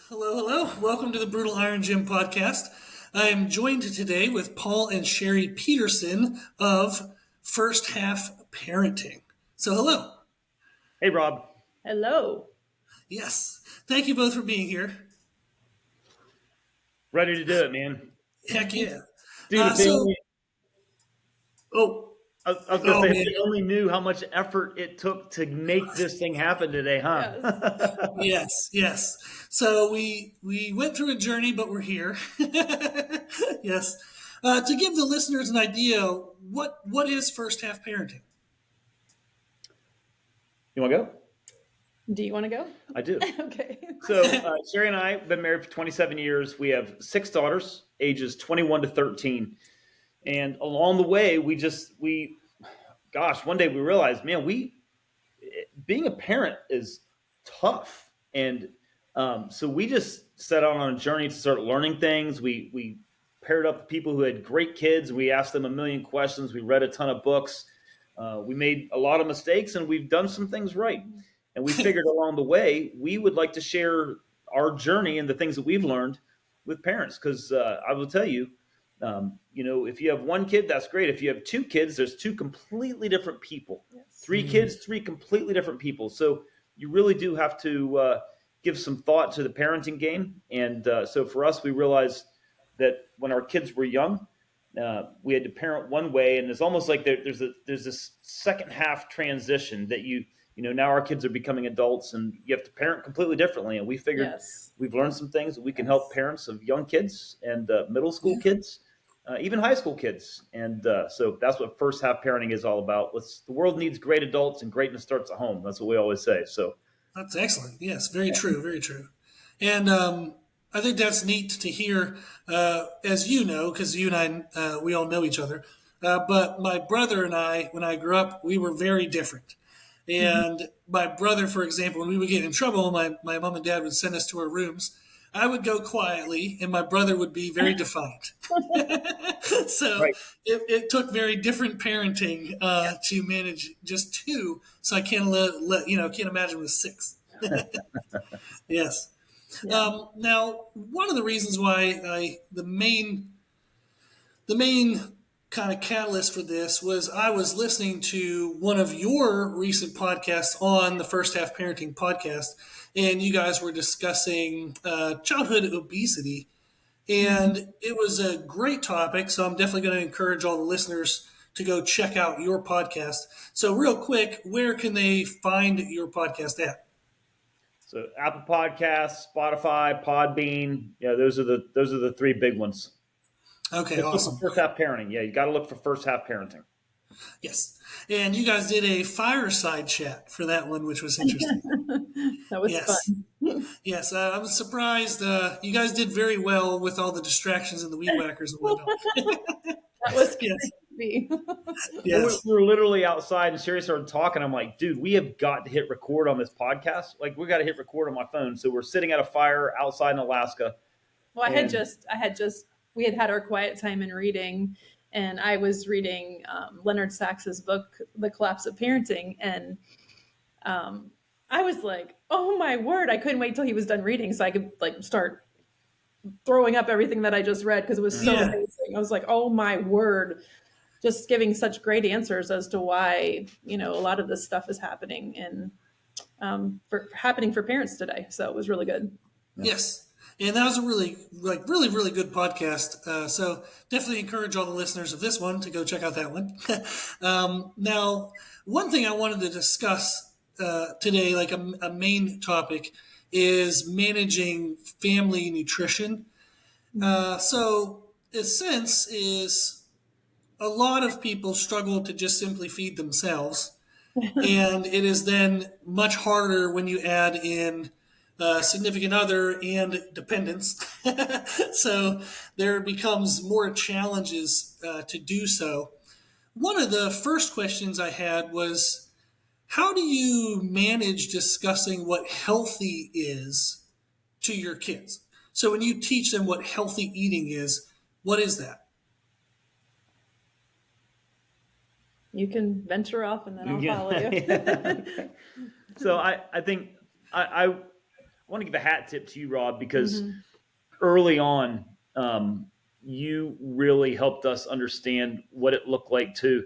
Hello, hello. Welcome to the Brutal Iron Gym podcast. I am joined today with Paul and Sherri Peterson of First Half Parenting. So, hello. Hey, Rob. Hello. Yes. Thank you both for being here. Ready to do it, man. Heck yeah. Dude, if they So, only, oh, I was going to oh say, if man. they only knew how much effort it took to make this thing happen today, huh? Yes. Yes, yes. So we went through a journey, but we're here. Yes. To give the listeners an idea, what is first half parenting? You want to go? Do you want to go? I do. Okay. So, Sherri and I have been married for 27 years. We have 6 daughters, ages 21 to 13. And along the way, one day we realized, man, being a parent is tough. And so we just set out on a journey to start learning things. We paired up with people who had great kids. We asked them a million questions. We read a ton of books. We made a lot of mistakes, and we've done some things right. And we figured along the way, we would like to share our journey and the things that we've learned with parents. Because I will tell you, if you have one kid, that's great. If you have 2 kids, there's 2 completely different people. Yes. 3 kids, 3 completely different people. So you really do have to give some thought to the parenting game. And so for us, we realized that when our kids were young, we had to parent one way, and it's almost like there's this second half transition that now our kids are becoming adults, and you have to parent completely differently. And we figured Yes. we've learned some things that we can help parents of young kids and middle school kids, even high school kids. And so that's what first half parenting is all about. The world needs great adults, and greatness starts at home. That's what we always say. So That's excellent. Yes, very true, very true. And I think that's neat to hear, as you know, because you and I, we all know each other. But my brother and I, when I grew up, we were very different. Mhm. And my brother, for example, when we would get in trouble, my mom and dad would send us to our rooms. I would go quietly, and my brother would be very defiant. So right. it took very different parenting to manage just two. So I can't can't imagine with six. Yes. Yeah. Now, one of the reasons why the main kind of catalyst for this was I was listening to one of your recent podcasts on the First Half Parenting podcast, and you guys were discussing childhood obesity, Mhm. and it was a great topic. So I'm definitely going to encourage all the listeners to go check out your podcast. So, real quick, where can they find your podcast at? So Apple Podcasts, Spotify, Podbean, those are the 3 big ones. Okay, Just look for awesome. first half parenting. Yeah, you got to look for first half parenting. Yes. And you guys did a fireside chat for that one, which was interesting. That was Yes. fun. Yes. I was surprised. You guys did very well with all the distractions and the weed whackers and whatnot. That was Yes. creepy. Well, we, Yes. we were literally outside, and Sherri started talking. I'm like, dude, we have got to hit record on this podcast. Like, we got to hit record on my phone. So we're sitting at a fire outside in Alaska, Well, and we had our quiet time in reading, and I was reading Leonard Sax's book, The Collapse of Parenting, and I was like, oh my word, I couldn't wait till he was done reading so I could like start throwing up everything that I just read because it was so Yeah. amazing. I was like, oh my word, just giving such great answers as to why a lot of this stuff is happening and happening for parents today. So it was really good. Yes. And that was a really good podcast. So definitely encourage all the listeners of this one to go check out that one. Now, one thing I wanted to discuss today, like a main topic, is managing family nutrition. So, a sense is a lot of people struggle to just simply feed themselves. And it is then much harder when you add in significant other and dependents. So there becomes more challenges to do so. One of the first questions I had was, how do you manage discussing what healthy is to your kids? So when you teach them what healthy eating is, what is that? You can venture off and then I'll yeah. follow you. So I think I want to give a hat tip to you, Rob, because Mhm. early on, you really helped us understand what it looked like to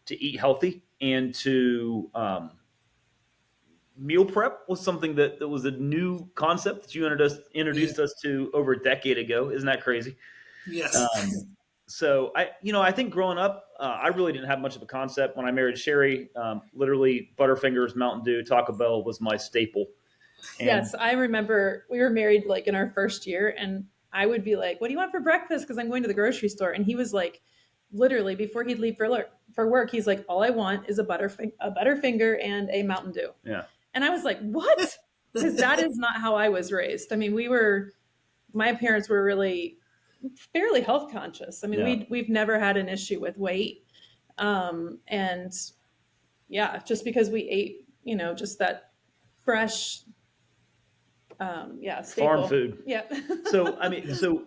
eat healthy and to meal prep was something that was a new concept that you Yeah. introduced us to over a decade ago. Isn't that crazy? Yes. Um, so I think growing up, I really didn't have much of a concept when I married Sherry. Literally, Butterfingers, Mountain Dew, Taco Bell was my staple. And Yes, I remember we were married like in our first year, and I would be like, "What do you want for breakfast?" Because I'm going to the grocery store, and he was like, literally before he'd leave for work, he's like, "All I want is a Butterfinger and a Mountain Dew," yeah, and I was like, "What?" Because that is not how I was raised. I mean, my parents were really fairly health conscious. I mean, yeah, we've never had an issue with weight, and yeah, just because we ate, just that fresh, yeah, farm staple. food. Yeah. So I mean, so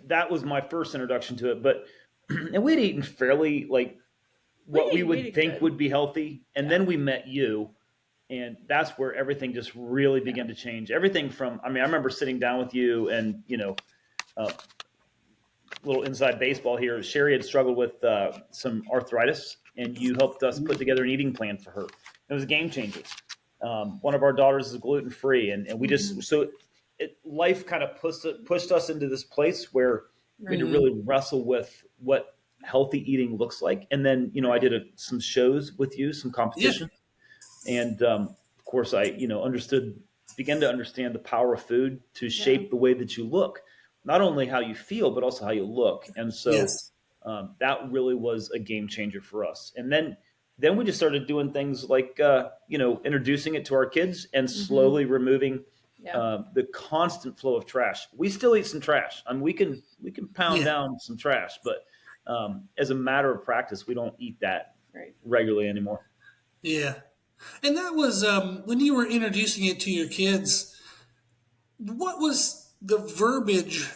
that was my first introduction to it. But and we'd eaten fairly like what we We would did think good. would be healthy, and Yeah. then we met you, and that's where everything just really Yeah. began to change. Everything from I mean, I remember sitting down with you, and uh, little inside baseball here. Sherry had struggled with some arthritis, and you helped us put together an eating plan for her. It was a game changer. One of our daughters is gluten free, and we just Mhm. so life kind of pushed us into this place where we had to Right. Mhm. really wrestle with what healthy eating looks like. And then I Right. did some shows with you, some Yeah. competition, and of course I began to understand the power of food to Yeah. shape the way that you look, not only how you feel but also how you look. And so Yes. that really was a game changer for us. And then we just started doing things like introducing it to our kids and Hmm. slowly removing Yeah. the constant flow of trash. We still eat some trash. I mean, we can pound Yeah. down some trash, but as a matter of practice, we don't eat that Right. regularly anymore. Yeah. And that was when you were introducing it to your kids. What was the verbiage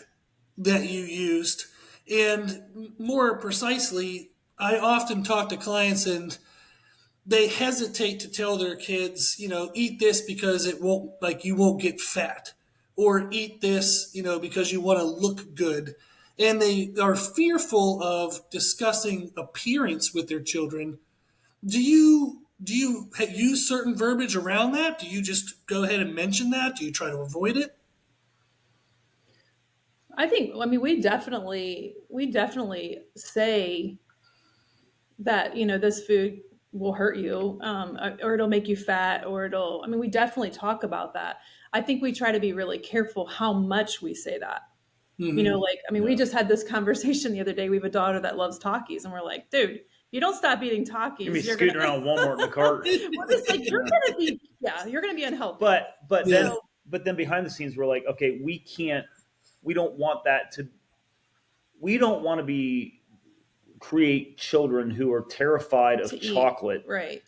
that you used? And more precisely, I often talk to clients and they hesitate to tell their kids, eat this because it won't, like, you won't get fat, or eat this, because you want to look good. And they are fearful of discussing appearance with their children. Do you use certain verbiage around that? Do you just go ahead and mention that? Do you try to avoid it? I mean, we definitely say that, this food will hurt you, or it'll make you fat, or I mean, we definitely talk about that. I think we try to be really careful how much we say that. Hmm. Like, I mean, we Yeah. just had this conversation the other day. We have a daughter that loves Takis, and we're like, dude, if you don't stop eating You're gonna be Takis, you're gonna. scooting around Walmart in the cart. We're just like, you're Yeah. gonna be, yeah, you're gonna be unhealthy. But Yeah. then So behind the scenes, we're like, okay, we don't want that to. We don't want to be create children who are terrified to of eat, chocolate right,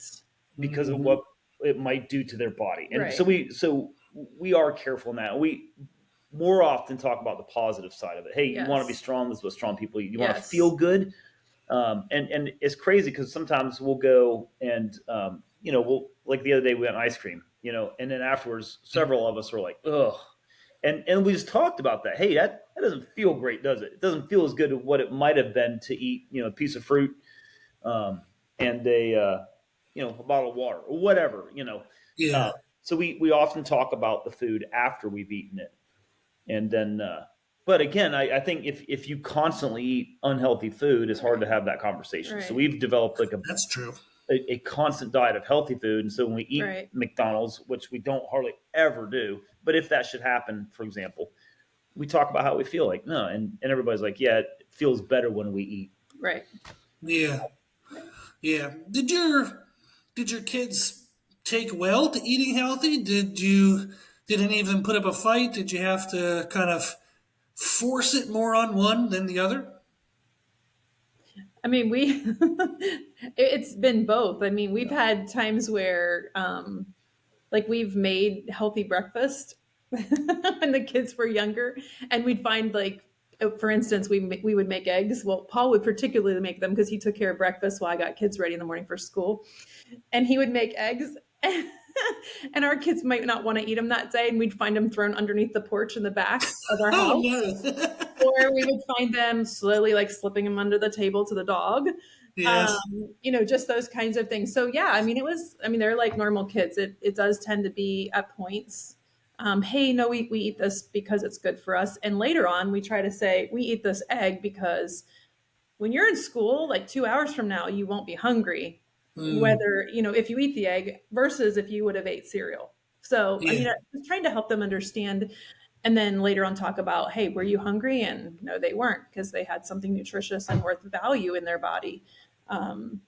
because of Hmm. what it might do to their body. And right, so we are careful now. We more often talk about the positive side of it. Hey, you want to be yes, strong. This is what strong people eat. You want to feel yes, good. And it's crazy because sometimes we'll go and we'll like the other day we went ice cream, and then afterwards several of us were like, ugh. And we just talked about that. Hey, that doesn't feel great, does it? It doesn't feel as good as what it might have been to eat, a piece of fruit, um, and a bottle of water or whatever. Uh, Yeah. so we often talk about the food after we've eaten it, and then. But again, I think if you constantly eat unhealthy food, it's hard right, to have that conversation. So right, we've developed like That's true. a constant diet of healthy food. And so when we eat right, McDonald's, which we don't hardly ever do, but if that should happen, for example, we talk about how we feel like, no, and everybody's like, yeah, it feels better when we eat. right, Yeah. right. Yeah. Did your kids take well to eating healthy? Did any of them put up a fight? Did you have to kind of force it more on one than the other? I mean, it's been both. I mean, we've Yeah. had times where, like, we've made healthy breakfast when the kids were younger, and we'd find, like, for instance, we would make eggs. Well, Paul would particularly make them because he took care of breakfast while I got kids ready in the morning for school, and he would make eggs. And our kids might not want to eat them that day, and we'd find them thrown underneath the porch in the back of our Oh house. no. Or we would find them slowly like slipping them under the table to the dog. Yes. Just those kinds of things. So yeah, they're like normal kids. It does tend to be at points, hey, no, we eat this because it's good for us. And later on, we try to say, we eat this egg because when you're in school, like 2 hours from now, you won't be hungry, Mm, whether, if you eat the egg versus if you would have ate cereal. So, yeah. I'm just trying to help them understand. And then later on, talk about, hey, were you hungry? And no, they weren't, because they had something nutritious and worth value in their body. Um,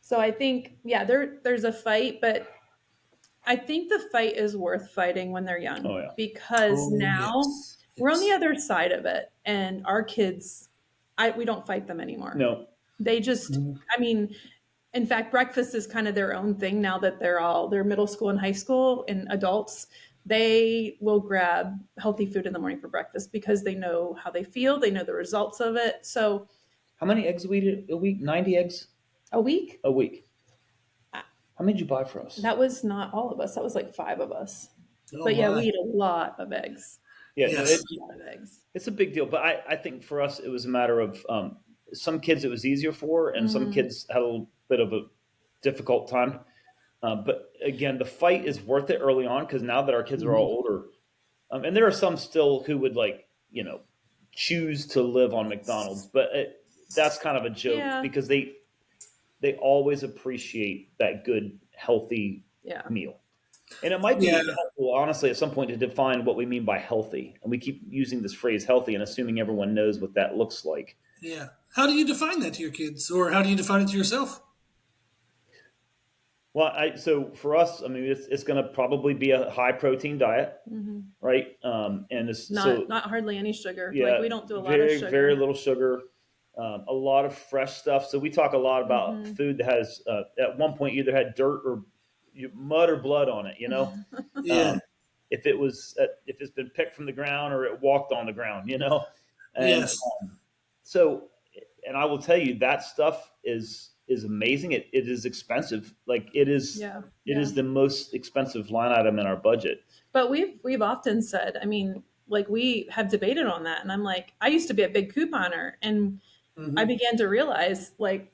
so I think, yeah, there's a fight, but I think the fight is worth fighting when they're young, Oh yeah. because Oh now yes. we're on the Yes. other side of it, and our kids, we don't fight them anymore. No. They just, Mm, in fact, breakfast is kind of their own thing now that they're middle school and high school and adults. They will grab healthy food in the morning for breakfast because they know how they feel, they know the results of it. So How many eggs do we eat a week? 90 eggs a week, a week. uh, How many did you buy for us? that was not all of us. That was like five of us. oh But yeah, we my. eat a lot of eggs. Yeah, no, Yes. A lot of eggs. it's a big deal. But I think for us, it was a matter of some kids it was easier for, and some Mm, kids had a little bit of a difficult time. But again, the fight is worth it early on because now that our kids are all Mhm. older, and there are some still who would choose to live on McDonald's, but that's kind of a joke yeah, because they always appreciate that good healthy yeah. meal. And it might Yeah. be helpful, honestly, at some point to define what we mean by healthy. And we keep using this phrase healthy and assuming everyone knows what that looks like. Yeah. How do you define that to your kids, or how do you define it to yourself? Well, so for us, I mean, it's going to probably be a high protein diet, Hmm. right? And so Not hardly any sugar. Like, yeah, we don't do a lot of very very sugar. little sugar, a lot of fresh stuff. So we talk a lot about Hmm. food that has at one point either had dirt or mud or blood on it. Yeah. Um, if it's been picked from the ground or it walked on the ground, and Yes. so and I will tell you that stuff is amazing. It is expensive. Like Yeah, it yeah. is the most expensive line item in our budget. But we've often said, like, we have debated on that, and I'm like, I used to be a big couponer, and I Hmm. began to realize, like,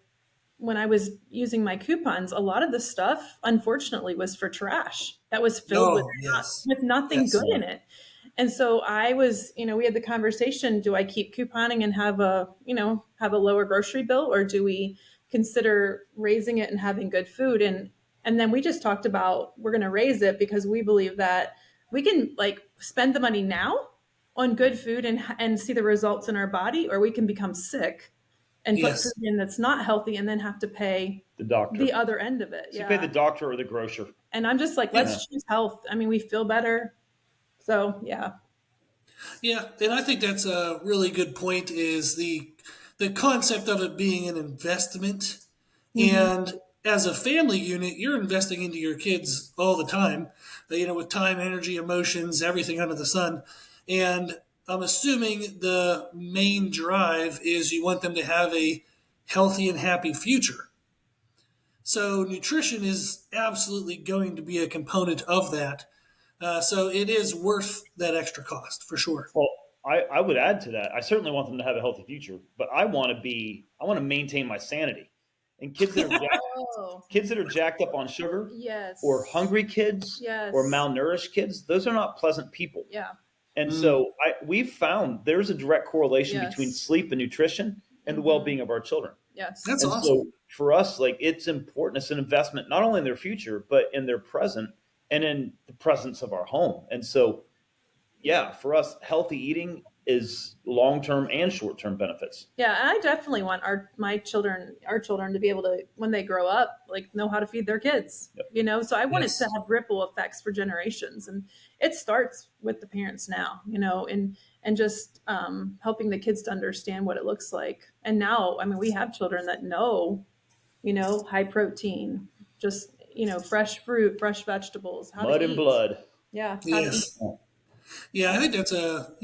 when I was using my coupons, a lot of the stuff, unfortunately, was for trash that was filled with Oh yes. nothing good Yes. in it. And so I was, we had the conversation: do I keep couponing and have a lower grocery bill, or do we consider raising it and having good food? And then we just talked about, we're going to raise it because we believe that we can, like, spend the money now on good food and see the results in our body, or we can become sick and put food Yes. in that's not healthy and then have to pay The doctor. the other end of it. So you pay the Yeah. doctor or the grocer. And I'm just like, Yeah. let's choose health. We feel better. So yeah. Yeah, and I think that's a really good point. Is the concept of it being an investment, Hmm. and as a family unit, you're investing into your kids all the time. With time, energy, emotions, everything under the sun, and I'm assuming the main drive is you want them to have a healthy and happy future. So nutrition is absolutely going to be a component of that. So it is worth that extra cost for sure. Well, I would add to that. I certainly want them to have a healthy future, but I want to maintain my sanity. And Oh, kids that are jacked up on sugar, or yes. hungry kids, or Yes. malnourished kids, those are not pleasant people. Yeah. And Mm, so we've found there's a direct correlation between Yes. sleep and nutrition and the Hmm. well-being of our children. Yes. that's And awesome. so for us, like it's important. It's an investment not only in their future, but in their present and in the presence of our home. And so, yeah, for us, healthy eating is long-term and short-term benefits. Yeah, and I definitely want our children to be able to, when they grow up, like, know how to feed their kids. Yep. So I want it to Yes. have ripple effects for generations, and it starts with the parents now. And just helping the kids to understand what it looks like. And now, we have children that know, high protein, just, fresh fruit, fresh vegetables, how to Mud and eat. blood. Yeah, how to eat. Yes. Yeah, I think that's a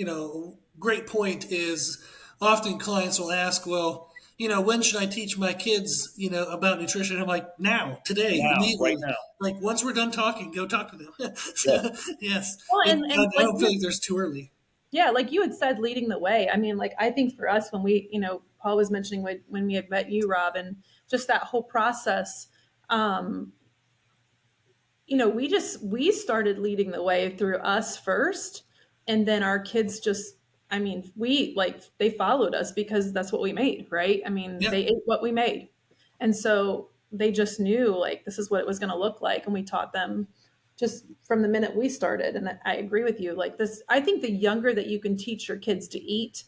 great point. Is often clients will ask, well, when should I teach my kids, about nutrition? I'm like, now, today, Now, right immediately. now. Like, once we're done talking, go talk to them. Yes. So, yes. Well, I and I like don't feel like there's too early. yeah, like you had said, leading the way. I mean, like I think for us, when we, Paul was mentioning when we had met you, Rob, and just that whole process, um, we started leading the way through us first, and then our kids just, I mean, we like they followed us because that's what we made, right? I mean, Yeah. they ate what we made, and so they just knew like this is what it was going to look like, and we taught them just from the minute we started. And I agree with you. Like this, I think the younger that you can teach your kids to eat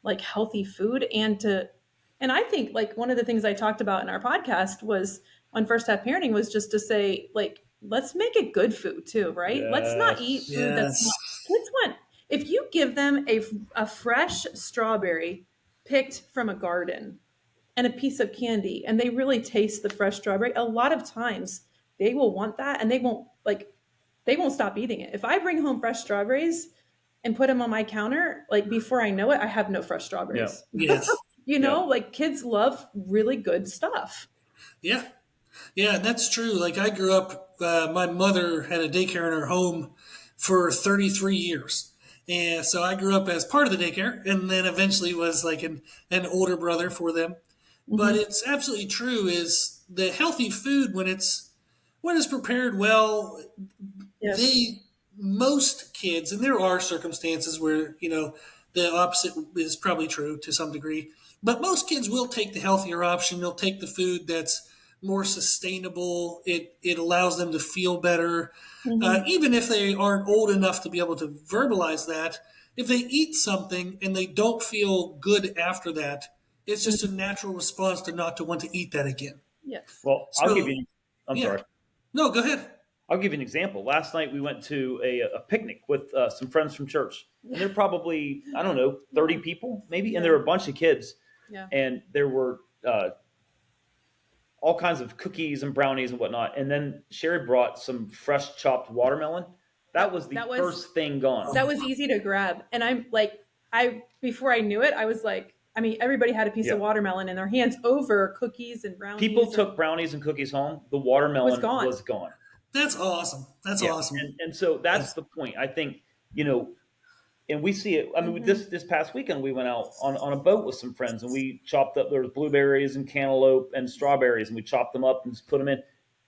like healthy food and I think like one of the things I talked about in our podcast was on First Step Parenting was just to say like let's make it good food too, right? Let's not eat Yes. food that's Yes. not kids want. If you give them a fresh strawberry picked from a garden and a piece of candy and they really taste the fresh strawberry, a lot of times they will want that and they won't stop eating it. If I bring home fresh strawberries and put them on my counter, like before I know it, I have no fresh Yeah. strawberries. Yes. Yeah. Like kids love really good stuff. Yeah. Yeah, that's true. Like I grew up, my mother had a daycare in her home for 33 years. And so I grew up as part of the daycare and then eventually was like an older brother for them. But Mm-hmm. it's absolutely true is the healthy food when it's prepared well, Yes. they most kids, and there are circumstances where the opposite is probably true to some degree, but most kids will take the healthier option. They'll take the food that's more sustainable. It allows them to feel better, Mm-hmm. even if they aren't old enough to be able to verbalize that. If they eat something and they don't feel good after that, it's just a Mm-hmm. natural response to not to want to eat that again. Yes. Well, So I'm yeah, sorry. no, go ahead. I'll give you an example. Last night we went to a picnic with some friends from church, and there are probably, I don't know, 30 people maybe, and there were a bunch of kids, Yeah. and there were all kinds of cookies and brownies and whatnot. And then Sherry brought some fresh chopped watermelon. That was the That was first thing gone. that was easy to grab. And I'm like, I before I knew it, I was like, I mean, everybody had a piece Yeah. of watermelon in their hands over cookies and brownies. People took brownies and cookies home. The was watermelon gone. was gone. That's awesome. That's Yeah. awesome. And so that's Yes. the point. I think, and we see it. I mean, Mm-hmm. this past weekend we went out on a boat with some friends and we chopped up. There was blueberries and cantaloupe and strawberries, and we chopped them up and just put them in.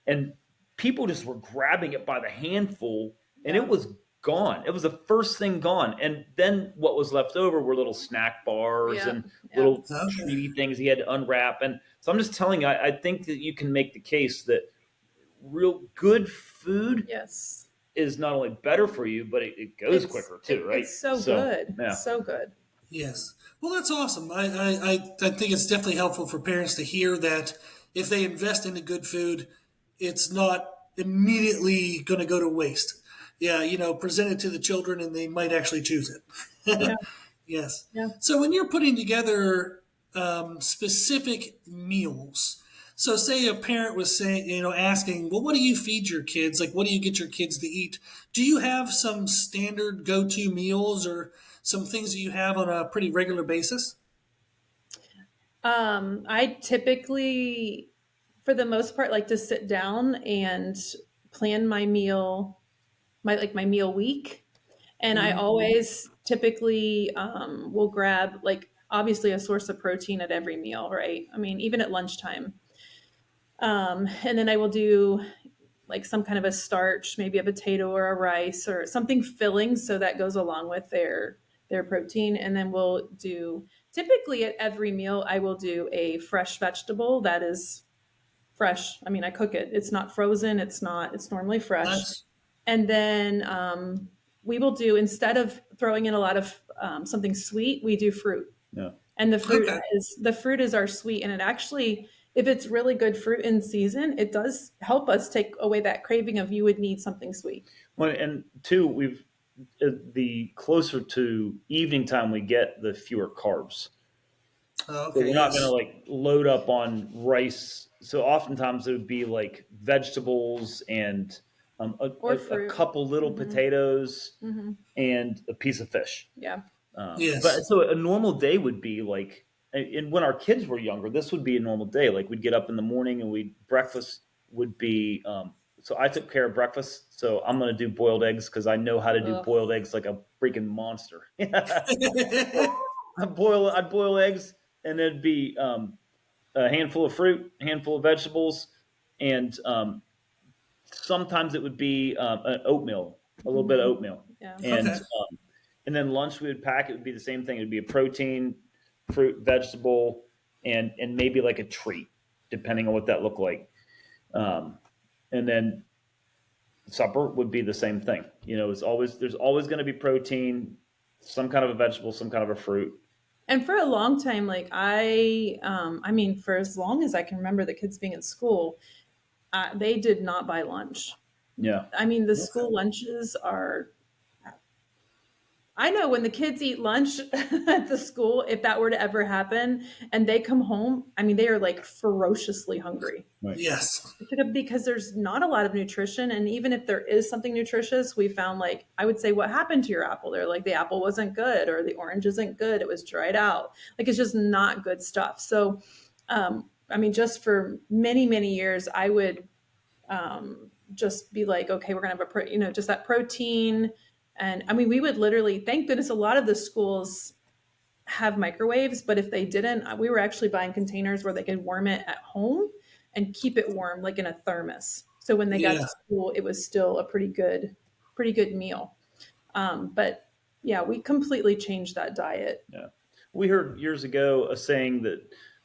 And people just were grabbing it by the handful, and Yeah. it was gone. It was the first thing gone. And then what was left over were little snack bars Yeah. and Yeah. little Okay. treaty things he had to unwrap. And so I'm just telling you, I think that you can make the case that real good food Yes. is not only better for you, but it goes quicker too, right? It's so good. Yeah. So good. Yes. Well, that's awesome. I think it's definitely helpful for parents to hear that if they invest into good food, it's not immediately going to go to waste. Yeah, present it to the children and they might actually choose it. Yeah. Yes. Yeah. So when you're putting together specific meals, so say a parent was saying, asking, well, what do you feed your kids? Like, what do you get your kids to eat? Do you have some standard go-to meals or some things that you have on a pretty regular basis? I typically, for the most part, like to sit down and plan my meal, my meal week. And I Mhm. always typically will grab like obviously a source of protein at every meal, right? I mean, even at lunchtime. And then I will do like some kind of a starch, maybe a potato or a rice or something filling, so that goes along with their protein. And then we'll do typically at every meal I will do a fresh vegetable that is fresh. I mean, I cook it. It's not frozen. It's normally fresh. Nice. And then we will do instead of throwing in a lot of something sweet, we do fruit. Yeah. And Okay. the fruit is our sweet, and it actually, if it's really good fruit in season, it does help us take away that craving of you would need something sweet. Well, and two, the closer to evening time we get, the fewer carbs. So Okay. we're not going to Yes. like load up on rice. So oftentimes it would be like vegetables and Or a fruit. couple little potatoes Mm-hmm. and a piece of fish. Yeah. But Yes. so a normal day would be like and when our kids were younger, this would be a normal day. Like we'd get up in the morning and we breakfast would be. So I took care of breakfast. So I'm going to do boiled eggs because I know how to do Ugh. boiled eggs like a freaking monster. I'd boil eggs, and there'd be a handful of fruit, a handful of vegetables, and sometimes it would be an oatmeal, a little bit of Mhm. oatmeal, Yeah. and Okay. then lunch we would pack. It would be the same thing. It would be a protein, fruit, vegetable, and maybe like a treat, depending on what that looked like. Um, and then supper would be the same thing. It's always there's always going to be protein, some kind of a vegetable, some kind of a fruit. And for a long time, like I mean, for as long as I can remember the kids being in school, they did not buy lunch. Yeah, I mean, the school lunches are. I know when the kids eat lunch at the school, if that were to ever happen and they come home, I mean, they are like ferociously hungry. right. Yes. Because there's not a lot of nutrition. And even if there is something nutritious, we found like, I would say, what happened to your apple? They're like, the apple wasn't good or the orange isn't good. It was dried out. Like, it's just not good stuff. So, I mean, just for many, many years, I would just be like, okay, we're going to have just that protein. And I mean, we would literally, thank goodness, a lot of the schools have microwaves, but if they didn't, we were actually buying containers where they could warm it at home and keep it warm, like in a thermos. So when they got Yeah. to school, it was still a pretty good meal. But yeah, we completely changed that diet. Yeah. We heard years ago a saying that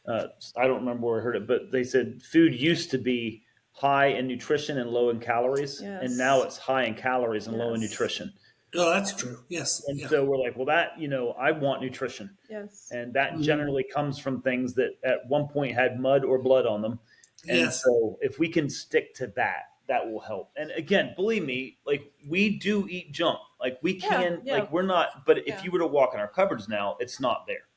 I don't remember where I heard it, but they said food used to be high in nutrition and low in calories, and now Yes. it's high in calories and low in Yes. nutrition. Oh, that's true. Yes. And Yeah. so we're like, well, I want nutrition. Yes. And that Mhm. generally comes from things that at one point had mud or blood on them. And Yes. so if we can stick to that, that will help. And again, believe me, like we do eat junk. Like we Yeah. can, Yeah. like we're not, but if Yeah. you were to walk in our cupboards now, it's not there.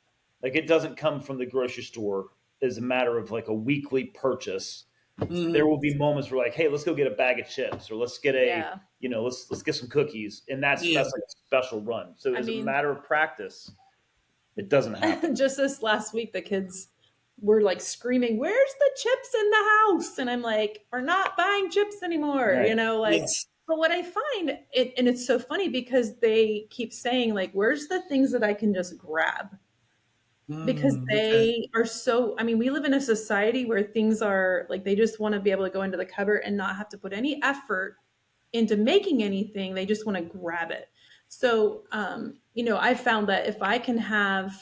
Like it doesn't come from the grocery store as a matter of like a weekly purchase. There Mhm. will be moments where like, hey, let's go get a bag of chips or let's get Yeah. let's get some cookies. And Yeah. that's like a special run. So I as a mean, matter of practice, it doesn't happen. just this last week, the kids were like screaming, "Where's the chips in the house?" And I'm like, "We're not buying chips anymore," Right. like. Yes. But what I find it, and it's so funny because they keep saying like, "Where's the things that I can just grab?" Because Okay. they are so. I mean, we live in a society where things are like they just want to be able to go into the cupboard and not have to put any effort into making anything. They just want to grab it. So, I found that if I can have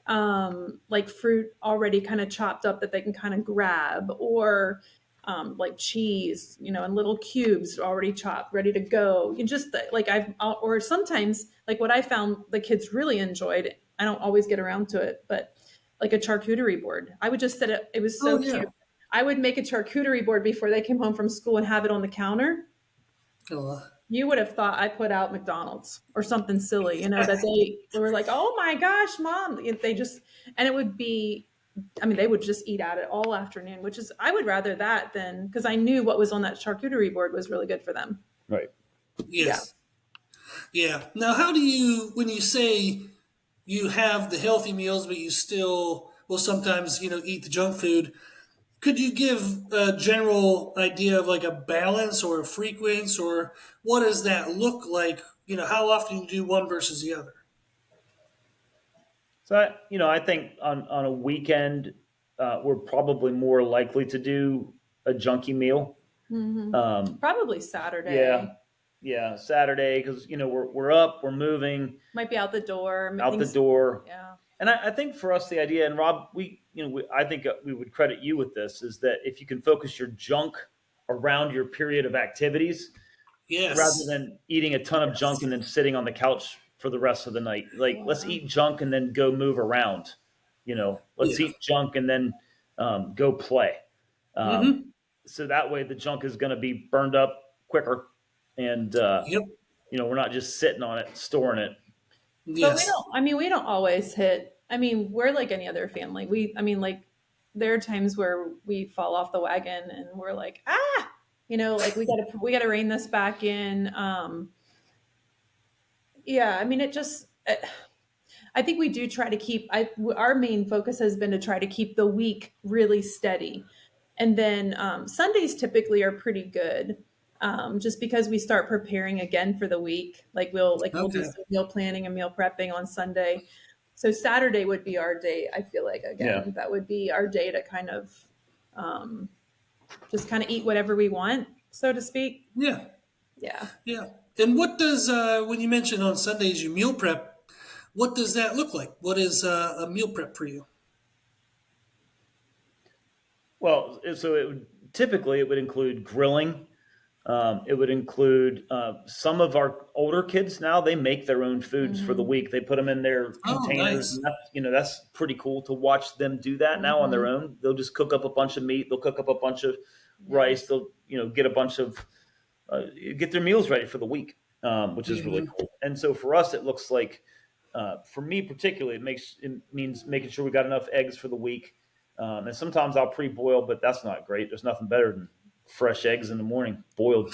like fruit already kind of chopped up that they can kind of grab, or like cheese, in little cubes already chopped, ready to go. You just like or sometimes like what I found the kids really enjoyed. I don't always get around to it, but like a charcuterie board. I would just set it. It was Oh so yeah. cute. I would make a charcuterie board before they came home from school and have it on the counter. Oh, You would have thought I put out McDonald's or something silly, that they were like, "Oh my gosh, mom." They just, and it would be, I mean, they would just eat at it all afternoon, which is, I would rather that than, because I knew what was on that charcuterie board was really good for them. Right. Yeah. yes. Yeah. Now, how do you, when you say you have the healthy meals, but you still will sometimes, eat the junk food, could you give a general idea of like a balance or a frequency, or what does that look like? How often you do one versus the other? So I think on a weekend, we're probably more likely to do a junky meal. Hmm. Um, Probably yeah, Saturday. yeah, Saturday because we're up, we're moving Might be out the door. out the Things. door, Yeah. and I think for us the idea, and Rob, I think we would credit you with this, is that if you can focus your junk around your period of activities rather Yes. than eating a ton of junk and then sitting on the couch for the rest of the night. Like, let's Yeah. eat junk and then go move around. Let's Yeah. eat junk and then go play. Um, Mm-hmm. so that way the junk is going to be burned up quicker, and Yep. we're not just sitting on it, storing it. But we Yes. don't, I mean, we don't always hit, I mean, we're like any other family. I mean, like, there are times where we fall off the wagon and we're like, like we gotta rein this back in. Yeah, I mean, I think we do try to keep. Our main focus has been to try to keep the week really steady, and then Sundays typically are pretty good, just because we start preparing again for the week. We'll do Okay. some meal planning and meal prepping on Sunday. So Saturday would be our day. I feel like Yeah. again that would be our day to kind of um, just kind of eat whatever we want, so to speak. Yeah. Yeah. Yeah. And what does when you mentioned on Sundays you meal prep? What does that look like? What is a meal prep for you? Well, so typically it would include grilling. It would include some of our older kids now. They make their own foods for the Hmm. week. They put them in their Oh, containers, nice. and that's pretty cool to watch them do that now on their Hmm. own. They'll just cook up a bunch of meat. They'll cook up a bunch of Yeah. rice. They'll get a bunch of get their meals ready for the week, which is really Hmm. cool. And so for us, it looks like for me particularly, it means making sure we got enough eggs for the week. And sometimes I'll pre-boil, but that's not great. There's nothing better than fresh eggs in the morning, boiled.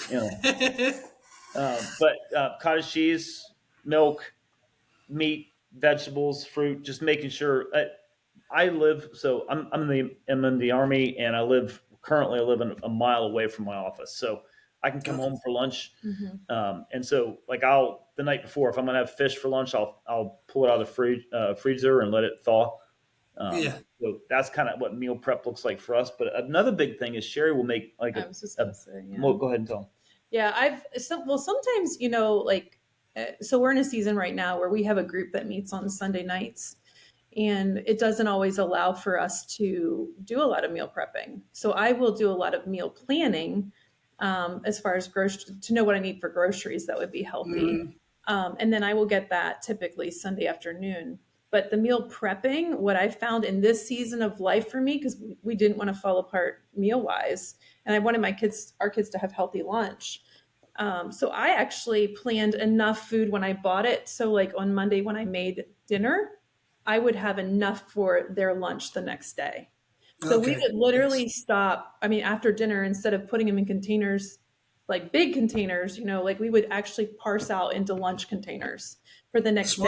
But cottage cheese, milk, meat, vegetables, fruit. Just making sure. I live so I'm in the army, and I live a mile away from my office, so I can come Okay. home for lunch. Hmm. And so like I'll the night before, if I'm gonna have fish for lunch, I'll pull it out of the freezer and let it thaw. Yeah. So that's kind of what meal prep looks like for us. But another big thing is Sherry will make like I was just a gonna say, yeah. well, go ahead and tell 'em. Yeah, sometimes, so we're in a season right now where we have a group that meets on Sunday nights, and it doesn't always allow for us to do a lot of meal prepping. So I will do a lot of meal planning, as far as to know what I need for groceries that would be healthy. Hmm. And then I will get that typically Sunday afternoon. But the meal prepping, what I found in this season of life for me, because we didn't want to fall apart meal wise, and I wanted our kids to have healthy lunch. So I actually planned enough food when I bought it. So like on Monday when I made dinner, I would have enough for their lunch the next day. So we Okay. would Nice. literally stop. I mean, after dinner, instead of putting them in containers, like big containers, like we would actually parse out into lunch containers for the next day.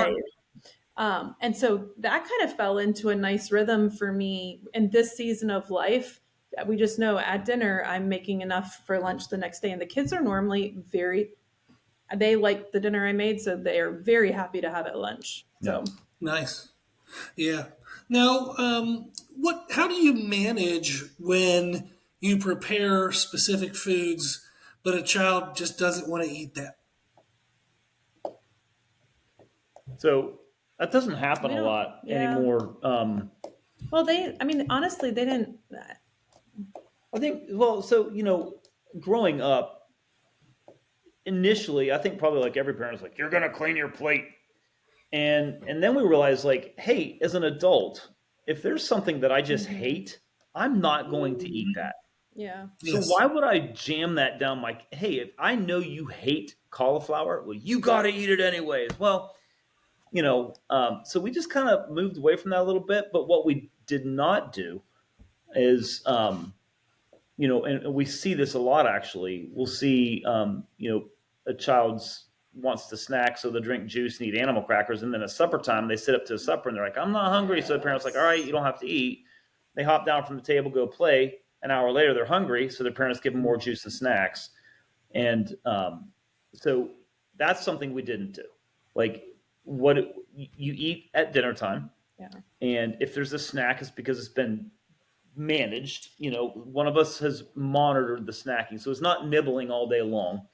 Smart. And so that kind of fell into a nice rhythm for me in this season of life. We just know at dinner, I'm making enough for lunch the next day. And the kids are normally they like the dinner I made, so they are very happy to have it at lunch. Yeah. So, Nice. Yeah. Now, what? How do you manage when you prepare specific foods, but a child just doesn't want to eat that? So that doesn't happen we a don't, lot yeah. anymore. Well, I mean, honestly, they didn't. I think, well, so, growing up, initially, I think probably like every parent's like, you're going to clean your plate. And then we realized, like, hey, as an adult, if there's something that I just Mhm. hate, I'm not going to eat that. Yeah. So Yes. why would I jam that down my, hey, if I know you hate cauliflower, well, you got to eat it anyways. Well, so we just kind of moved away from that a little bit. But what we did not do is, and we see this a lot actually. We'll see, a child's wants to snack, so they'll drink juice and eat animal crackers, and then at supper time they sit up to a supper and they're like, "I'm not hungry." So the parents are like, "All right, you don't have to eat." They hop down from the table, go play. An hour later, they're hungry, so their parents give them more juice and snacks, and so that's something we didn't do. Like, what you eat at dinner time, Yeah. and if there's a snack, it's because it's been managed. One of us has monitored the snacking, so it's not nibbling all day long.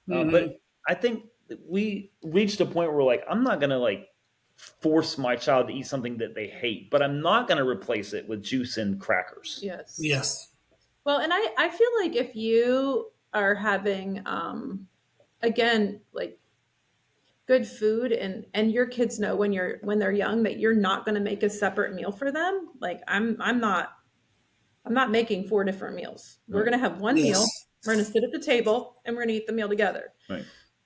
But Hmm. I think that we reached a point where we're like, I'm not gonna like force my child to eat something that they hate, but I'm not gonna replace it with juice and crackers. Yes. Yes. Well, and I feel like if you are having, again, like good food, and your kids know when they're young that you're not going to make a separate meal for them, like I'm not making four different meals. We're Right. going to have one meal. Yes. We're going to sit at the table and we're going to eat the meal together. Right.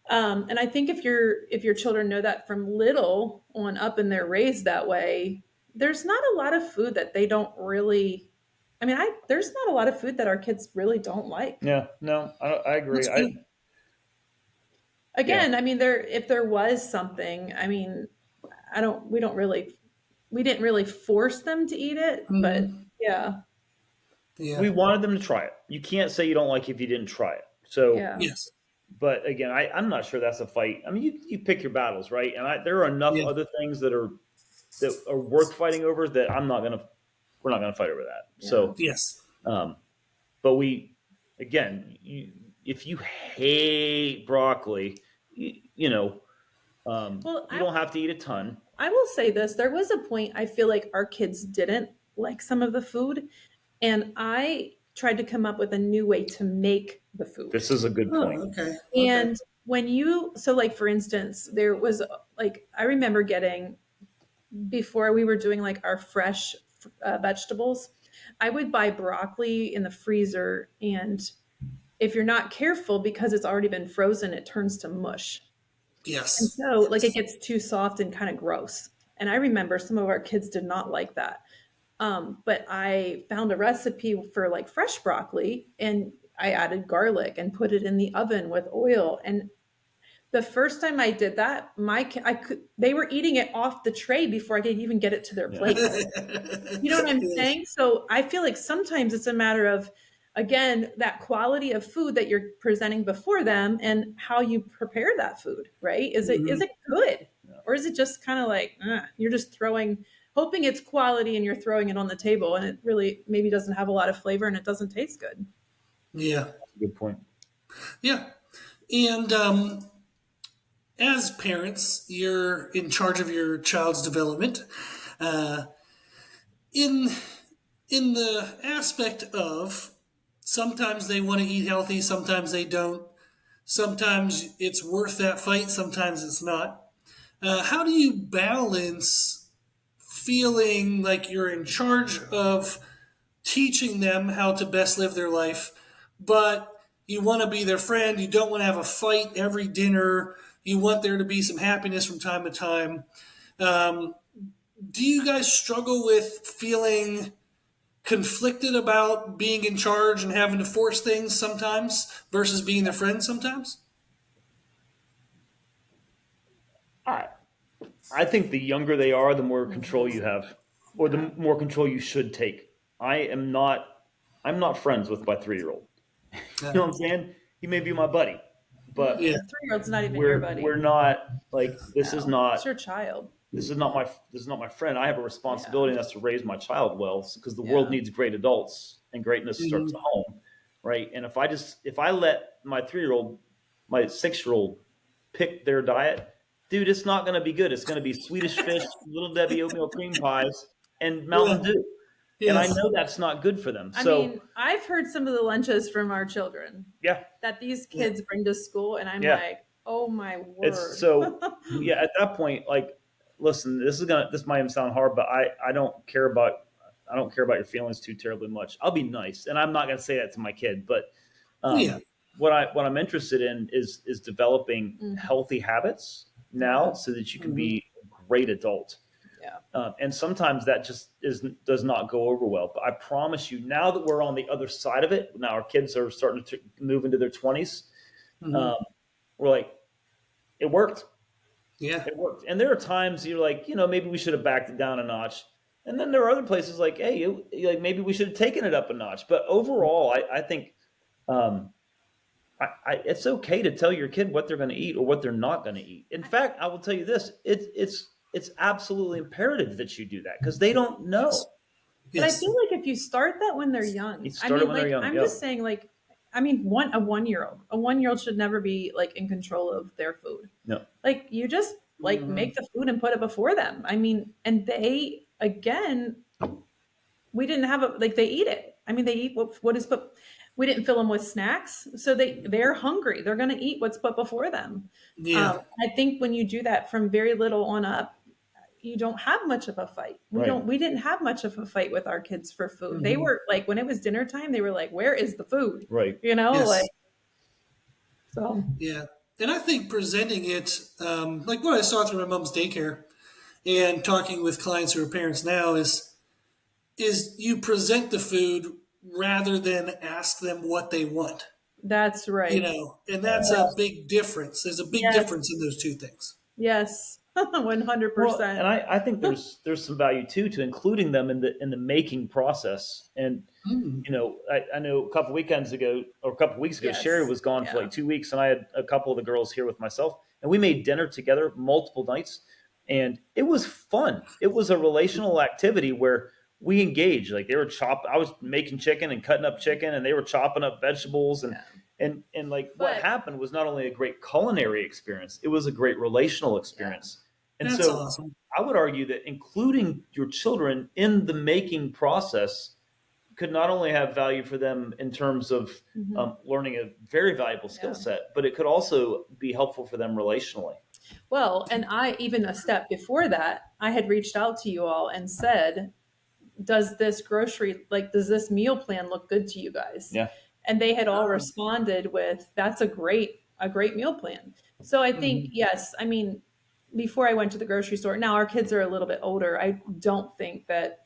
And I think if your children know that from little on up and they're raised that way, there's not a lot of food that they don't really. I mean, there's not a lot of food that our kids really don't like. Yeah. No, I agree. That's good. Yeah. Again, I mean, if there was something, I mean, I don't we don't really we didn't really force them to eat it, but Mhm. yeah, Yeah. We wanted them to try it. You can't say you don't like it if you didn't try it. So, yeah, Yes. but again, I'm not sure that's a fight. I mean, you pick your battles, right? And there are enough Yeah. other things that are worth fighting over that we're not gonna fight over that. yeah. So, Yes. um, but again, if you hate broccoli, Well, you don't have to eat a ton. I will say this: there was a point I feel like our kids didn't like some of the food, and I tried to come up with a new way to make the food. This is a good point. Oh, okay. Okay. And when you, so like for instance, there was like, I remember getting, before we were doing like our fresh vegetables, I would buy broccoli in the freezer. And if you're not careful, because it's already been frozen, it turns to mush. And Yes. so like it Yes. gets too soft and kind of gross. And I remember some of our kids did not like that. But I found a recipe for like fresh broccoli, and I added garlic and put it in the oven with oil. And the first time I did that, I could they were eating it off the tray before I could even get it to their Yeah. plates. You know what I'm Yes. saying? So I feel like sometimes it's a matter of, again, that quality of food that you're presenting before them and how you prepare that food, right? Is Mhm. it good? Yeah. Or is it just kind of like, you're just throwing, hoping it's quality and you're throwing it on the table and it really maybe doesn't have a lot of flavor and it doesn't taste good. Yeah. That's a good point. Yeah. And as parents, you're in charge of your child's development. Uh, in in the aspect of sometimes they want to eat healthy, sometimes they don't. Sometimes it's worth that fight, sometimes it's not. How do you balance feeling like you're in charge of teaching them how to best live their life, but you want to be their friend, you don't want to have a fight every dinner, you want there to be some happiness from time to time? Um, do you guys struggle with feeling conflicted about being in charge and having to force things sometimes versus being their friend sometimes? I I think the younger they are, the more control Mhm. you have, or the Yeah. more control you should take. I'm not friends with my 3-year-old. You know Yeah. what I'm saying? He may be my buddy, but Yeah. Mm-mm, 3-year-old's not even your we're buddy. not like No, it's your child. this is not my friend. I have a Yeah. responsibility, and that's to raise my child well, because the world Yeah. needs great adults, and greatness starts Mhm. at home, right? And if I let my 3-year-old, my 6-year-old pick their diet, dude, it's not going to be good. It's going to be Swedish fish, Little Debbie oatmeal cream pies, and Yeah. Mountain Dew. And I Yes. know that's not good for them. I So mean, I've heard some of the lunches from our children yeah, that these Yeah. kids bring to school, and I'm yeah. like, oh my It's word. so yeah. At that point, like, listen, this might even sound hard, but I don't care about your feelings too terribly much. I'll be nice, and I'm not going to say that to my kid, but Yeah. um, what I'm interested in is developing Mhm. healthy habits now, Yeah. so that you can Mhm. be a great adult. Yeah. And sometimes that just does not go over well. But I promise you, now that we're on the other side of it, now our kids are starting to move into their 20s. Mhm. Um, we're like, it worked. Yeah. It worked. And there are times you're like, maybe we should have backed it down a notch. And then there are other places like, hey, like maybe we should have taken it up a notch. But overall, I think um, it's okay to tell your kid what they're going to eat or what they're not going to eat. In fact, I will tell you this: it's absolutely imperative that you do that because they don't Yes. know. But I Yes. feel like if you start that when they're You young, I start it mean, when they're like, young. I'm just Yep. saying, like, I mean, a 1-year-old should never be like in control of their food. No. Like, you just like Mhm. make the food and put it before them. I mean, and they, again, we didn't have a like they eat it. I mean, they eat what is put. We didn't fill them with snacks, so they're hungry. They're going to eat what's put before them. Yeah. I think when you do that from very little on up, you don't have much of a fight. Right. We didn't have much of a fight with our kids for food. They Mhm. were like, when it was dinner time, they were like, "Where is the food?" Right. You know, like Yes. so. Yeah. And I think presenting it, like what I saw through my mom's daycare and talking with clients who are parents now is you present the food rather than ask them what they want. That's right. And that's a big difference. There's a big Yes, difference in those two things. yes. Well, and 100%. I think there's some value too to including them in the making process. And Mm. I know a couple weekends ago or a couple weeks ago, Sherri Yes. was gone for Yeah. like 2 weeks, and I had a couple of the girls here with myself, and we made dinner together multiple nights, and it was fun. It was a relational activity where we engaged. Like they were I was making chicken and cutting up chicken, and they were chopping up vegetables, and Yeah. like what But happened was not only a great culinary experience, it was a great relational yeah. experience. And That's so awesome. I would argue that including your children in the making process could not only have value for them in terms of Mhm. learning a very valuable skill Yeah. set, but it could also be helpful for them relationally. Well, and I even a step before that, I had reached out to you all and said, does this meal plan look good to you guys? Yeah. And they had all Oh. responded with, that's a great meal plan. So I think, Mhm. yes, I mean, before I went to the grocery store, now our kids are a little bit older. I don't think that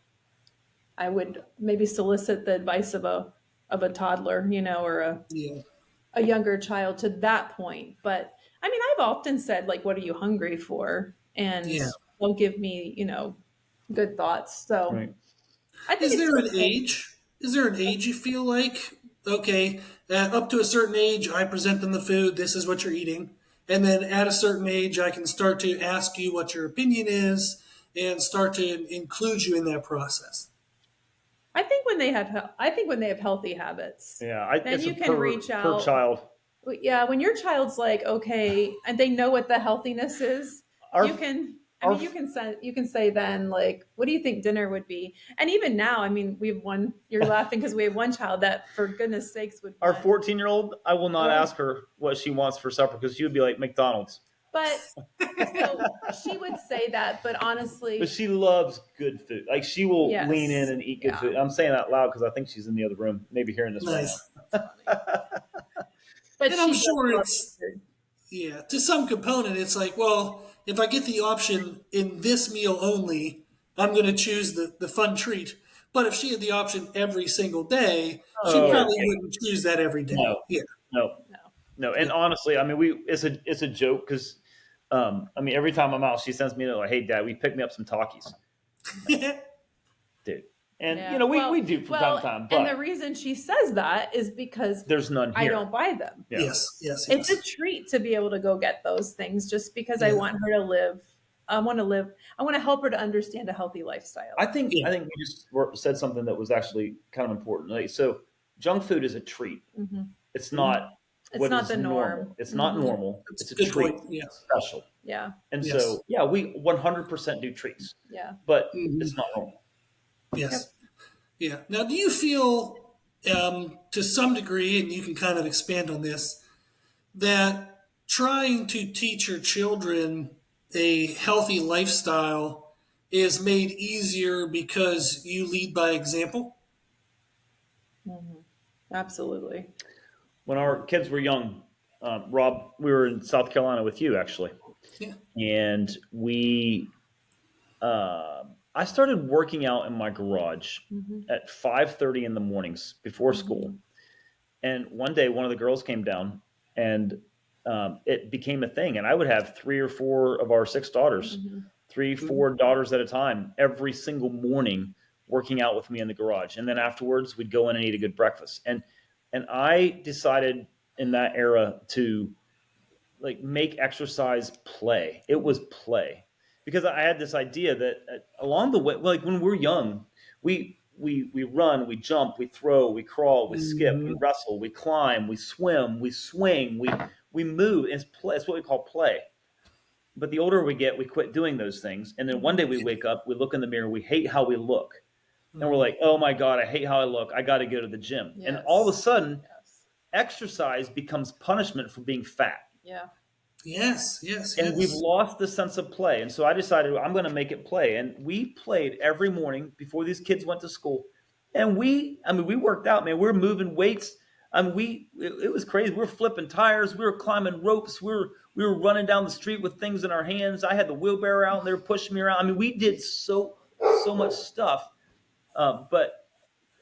I would maybe solicit the advice of a toddler, or Yeah. a younger child to that point. But I mean, I've often said, like, what are you hungry for? And Yeah. they'll give me, good thoughts. So Right. I think Is it's there an okay. age? Is there an age you feel like, okay, up to a certain age, I present them the food, this is what you're eating. And then at a certain age, I can start to ask you what your opinion is and start to include you in that process. I think when they have healthy habits, Yeah. then It's a you can per reach per out. child. Yeah, when your child's like, okay, and they know what the healthiness is, Our you can. I our mean, you can say then, like, what do you think dinner would be? And even now, I mean, we have one. You're laughing because we have one child that, for goodness sakes, would our want. 14-year-old, I will not Oh, ask her what she wants for supper because she would be like McDonald's. but so she would say that, but But honestly, she loves good food. Like she will lean in yes, and eat good yeah, food. I'm saying that loud because I think she's in the other room, maybe hearing this right Nice. that's funny. now. But And I'm she does sure love it's, food. yeah, to some component, it's like, well, if I get the option in this meal only, I'm going to choose the fun treat. But if she had the option every single day, she Oh probably yeah, wouldn't choose that every day. no, Yeah. no, No. no. And Yeah. honestly, I mean, it's a joke because, I mean, every time I'm out, she sends me like, "Hey, Dad, we pick me up some Takis." I'm like, dude, and Yeah. we do from time to Well, time, and the but reason she says that is because there's none I here. don't buy them. Yeah, Yes. Yes. It's a Yes. treat to be able to go get those things just because I Yeah. want her to live. I want to help her to understand a healthy lifestyle. I Yeah. think we just said something that was actually kind of important. Like, so, junk food is a treat. Hmm. It's not Mhm. It's what not is the normal. norm. It's not Hmm. normal. That's It's a a good treat. point. Yeah. It's special. Yeah. And Yes. so, yeah, we 100% do treats, Yeah. but it's Hmm. not normal. Yes. Yep. Yeah. Now, do you feel, to some degree, and you can kind of expand on this, that trying to teach your children a healthy lifestyle is made easier because you lead by example? Hmm. Absolutely. When our kids were young, Rob, we were in South Carolina with you actually, Yeah. and I started working out in my garage Hmm. at 5:30 in the mornings before school. Hmm. And one day, one of the girls came down, and it became a thing. And I would have three or four of our six daughters, Hmm. three, Mhm. four daughters at a time, every single morning, working out with me in the garage. And then afterwards, we'd go in and eat a good breakfast. And I decided in that era to like make exercise play. It was play because I had this idea that along the way, like when we're young, we run, we jump, we throw, we crawl, we skip, we Mhm. wrestle, we climb, we swim, we swing, we move. It's play. It's what we call play. But the older we get, we quit doing those things, and then one day Hmm. we wake up, we look in the mirror, we hate how we look, and we're Mhm. like, "Oh my god, I hate how I look. I got to go to the gym." And all of a Yes. sudden, Yes. exercise becomes punishment for being fat, Yeah. Yes, yes, and we've yes. lost the sense of play. And so I decided I'm going to make it play. And we played every morning before these kids went to school. And I mean, we worked out, man. We were moving weights. I mean, it was crazy. We were flipping tires. We were climbing ropes. We were running down the street with things in our hands. I had the wheelbarrow out, and they were pushing me around. I mean, we did so much stuff. But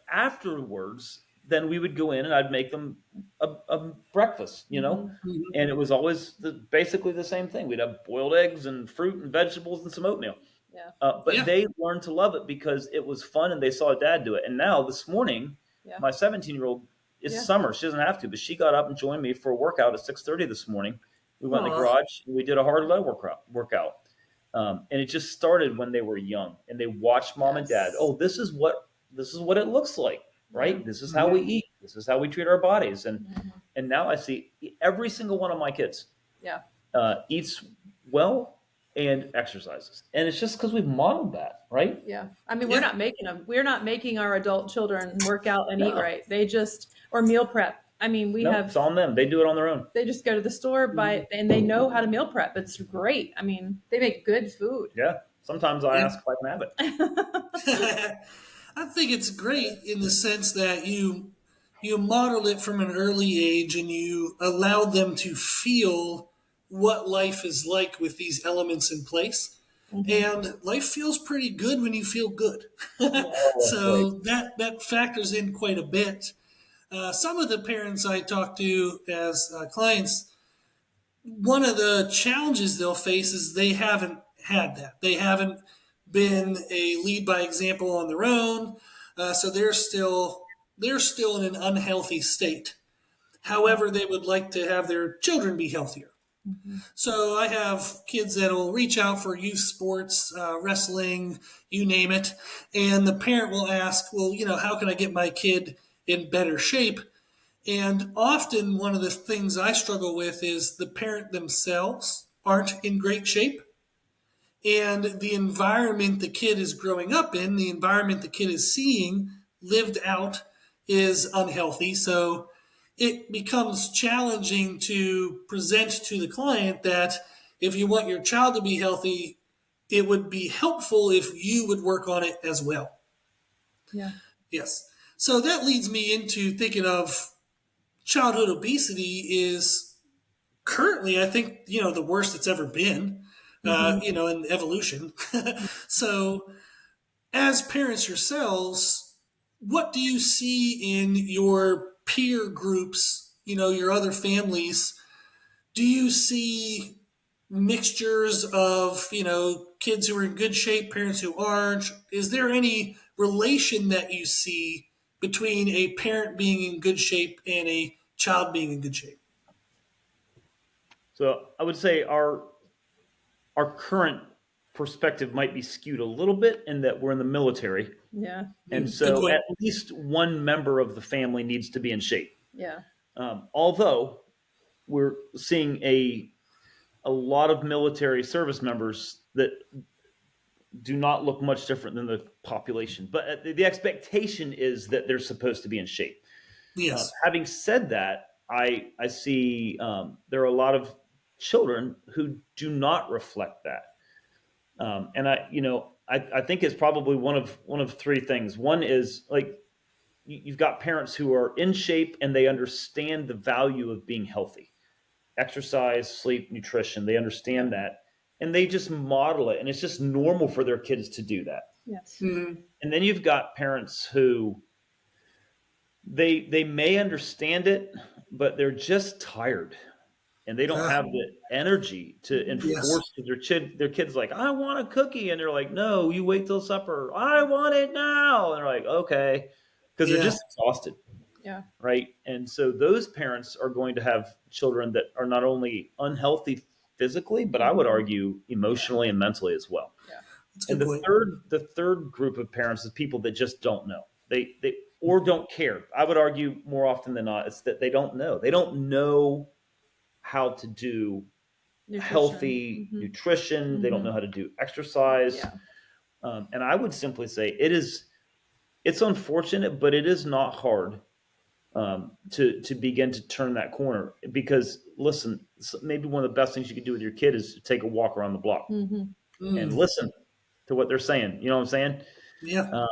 afterwards, then we would go in and I'd make them a breakfast, Mhm. and it was always basically the same thing. We'd have boiled eggs and fruit and vegetables and some oatmeal. Yeah. But Yeah. they learned to love it because it was fun and they saw dad do it. And now this morning, Yeah. my 17-year-old, it's Yeah. summer. She doesn't have to, but she got up and joined me for a workout at 6:30 this morning. We went in the Aw. garage and we did a hard leg workout. And it just started when they were young and they watched mom and dad. Yes. Oh, this is what it looks like, right? Yeah. This is how we eat. This is how we treat our bodies. And Mhm. and now I see every single one of my kids Yeah. eats well and exercises, and it's just because we've modeled that, right? Yeah. I mean, Yeah. we're not making our adult children work out and eat No, right. They just, or meal prep. I mean, no, it's on them. They do it on their own. they just go to the store, buy it, and they know how to meal prep. It's great. I mean, they make good food. Yeah. Sometimes I Yeah. ask if I can have it. I think it's great in the sense that you modeled it from an early age and you allowed them to feel what life is like with these elements in place. Mhm. And life feels pretty good when you feel good. Yeah. Oh, that's right. So that factors in quite a bit. Some of the parents I talk to as clients, one of the challenges they'll face is they haven't had that. They haven't been a lead by example on their own, so they're still in an unhealthy state. However, they would like to have their children be healthier. Mhm. So I have kids that'll reach out for youth sports, wrestling, you name it, and the parent will ask, "Well, how can I get my kid in better shape?" And often, one of the things I struggle with is the parent themselves aren't in great shape. And the environment the kid is growing up in, the environment the kid is seeing lived out, is unhealthy. So it becomes challenging to present to the client that if you want your child to be healthy, it would be helpful if you would work on it as well. Yeah. Yes. So that leads me into thinking of childhood obesity is currently, I think, the worst it's ever been, Mhm. in evolution. So, as parents yourselves, what do you see in your peer groups, your other families? Do you see mixtures of, kids who are in good shape, parents who aren't? Is there any relation that you see between a parent being in good shape and a child being in good shape? So I would say our current perspective might be skewed a little bit in that we're in the military. Yeah. And Good so point. at least one member of the family needs to be in shape. Yeah. Although we're seeing a lot of military service members that do not look much different than the population. But the expectation is that they're supposed to be in shape. Yes. Having said that, I see there are a lot of children who do not reflect that. And I think it's probably one of three things. One is like you've got parents who are in shape and they understand the value of being healthy, exercise, sleep, nutrition. They Yeah. understand that, and they just model it, and it's just normal for their kids to do that. Yes. Mhm. And then you've got parents who they may understand it, but they're just tired and they don't Ah, have the energy to yes. enforce to their kids like, I want a cookie, and they're like, no, you wait till supper. I want it now, and they're like, okay, because they're Yeah. just exhausted, Yeah. right? And so those parents are going to have children that are not only unhealthy physically, but I would Mhm. argue Yeah. emotionally and mentally as well. Yeah. That's a And good the point. third group of parents is people that just don't know. They or don't care. I would argue more often than not, it's that they don't know. They don't know how to do Nutrition. healthy Mhm. nutrition. They don't know Mhm. how to do exercise. Yeah. And I would simply say it's unfortunate, but it is not hard to begin to turn that corner. Because listen, maybe one of the best things you could do with your kid is to take a walk around the block Mhm. and Mm, listen to what they're saying. You know what I'm saying? yeah. Uh,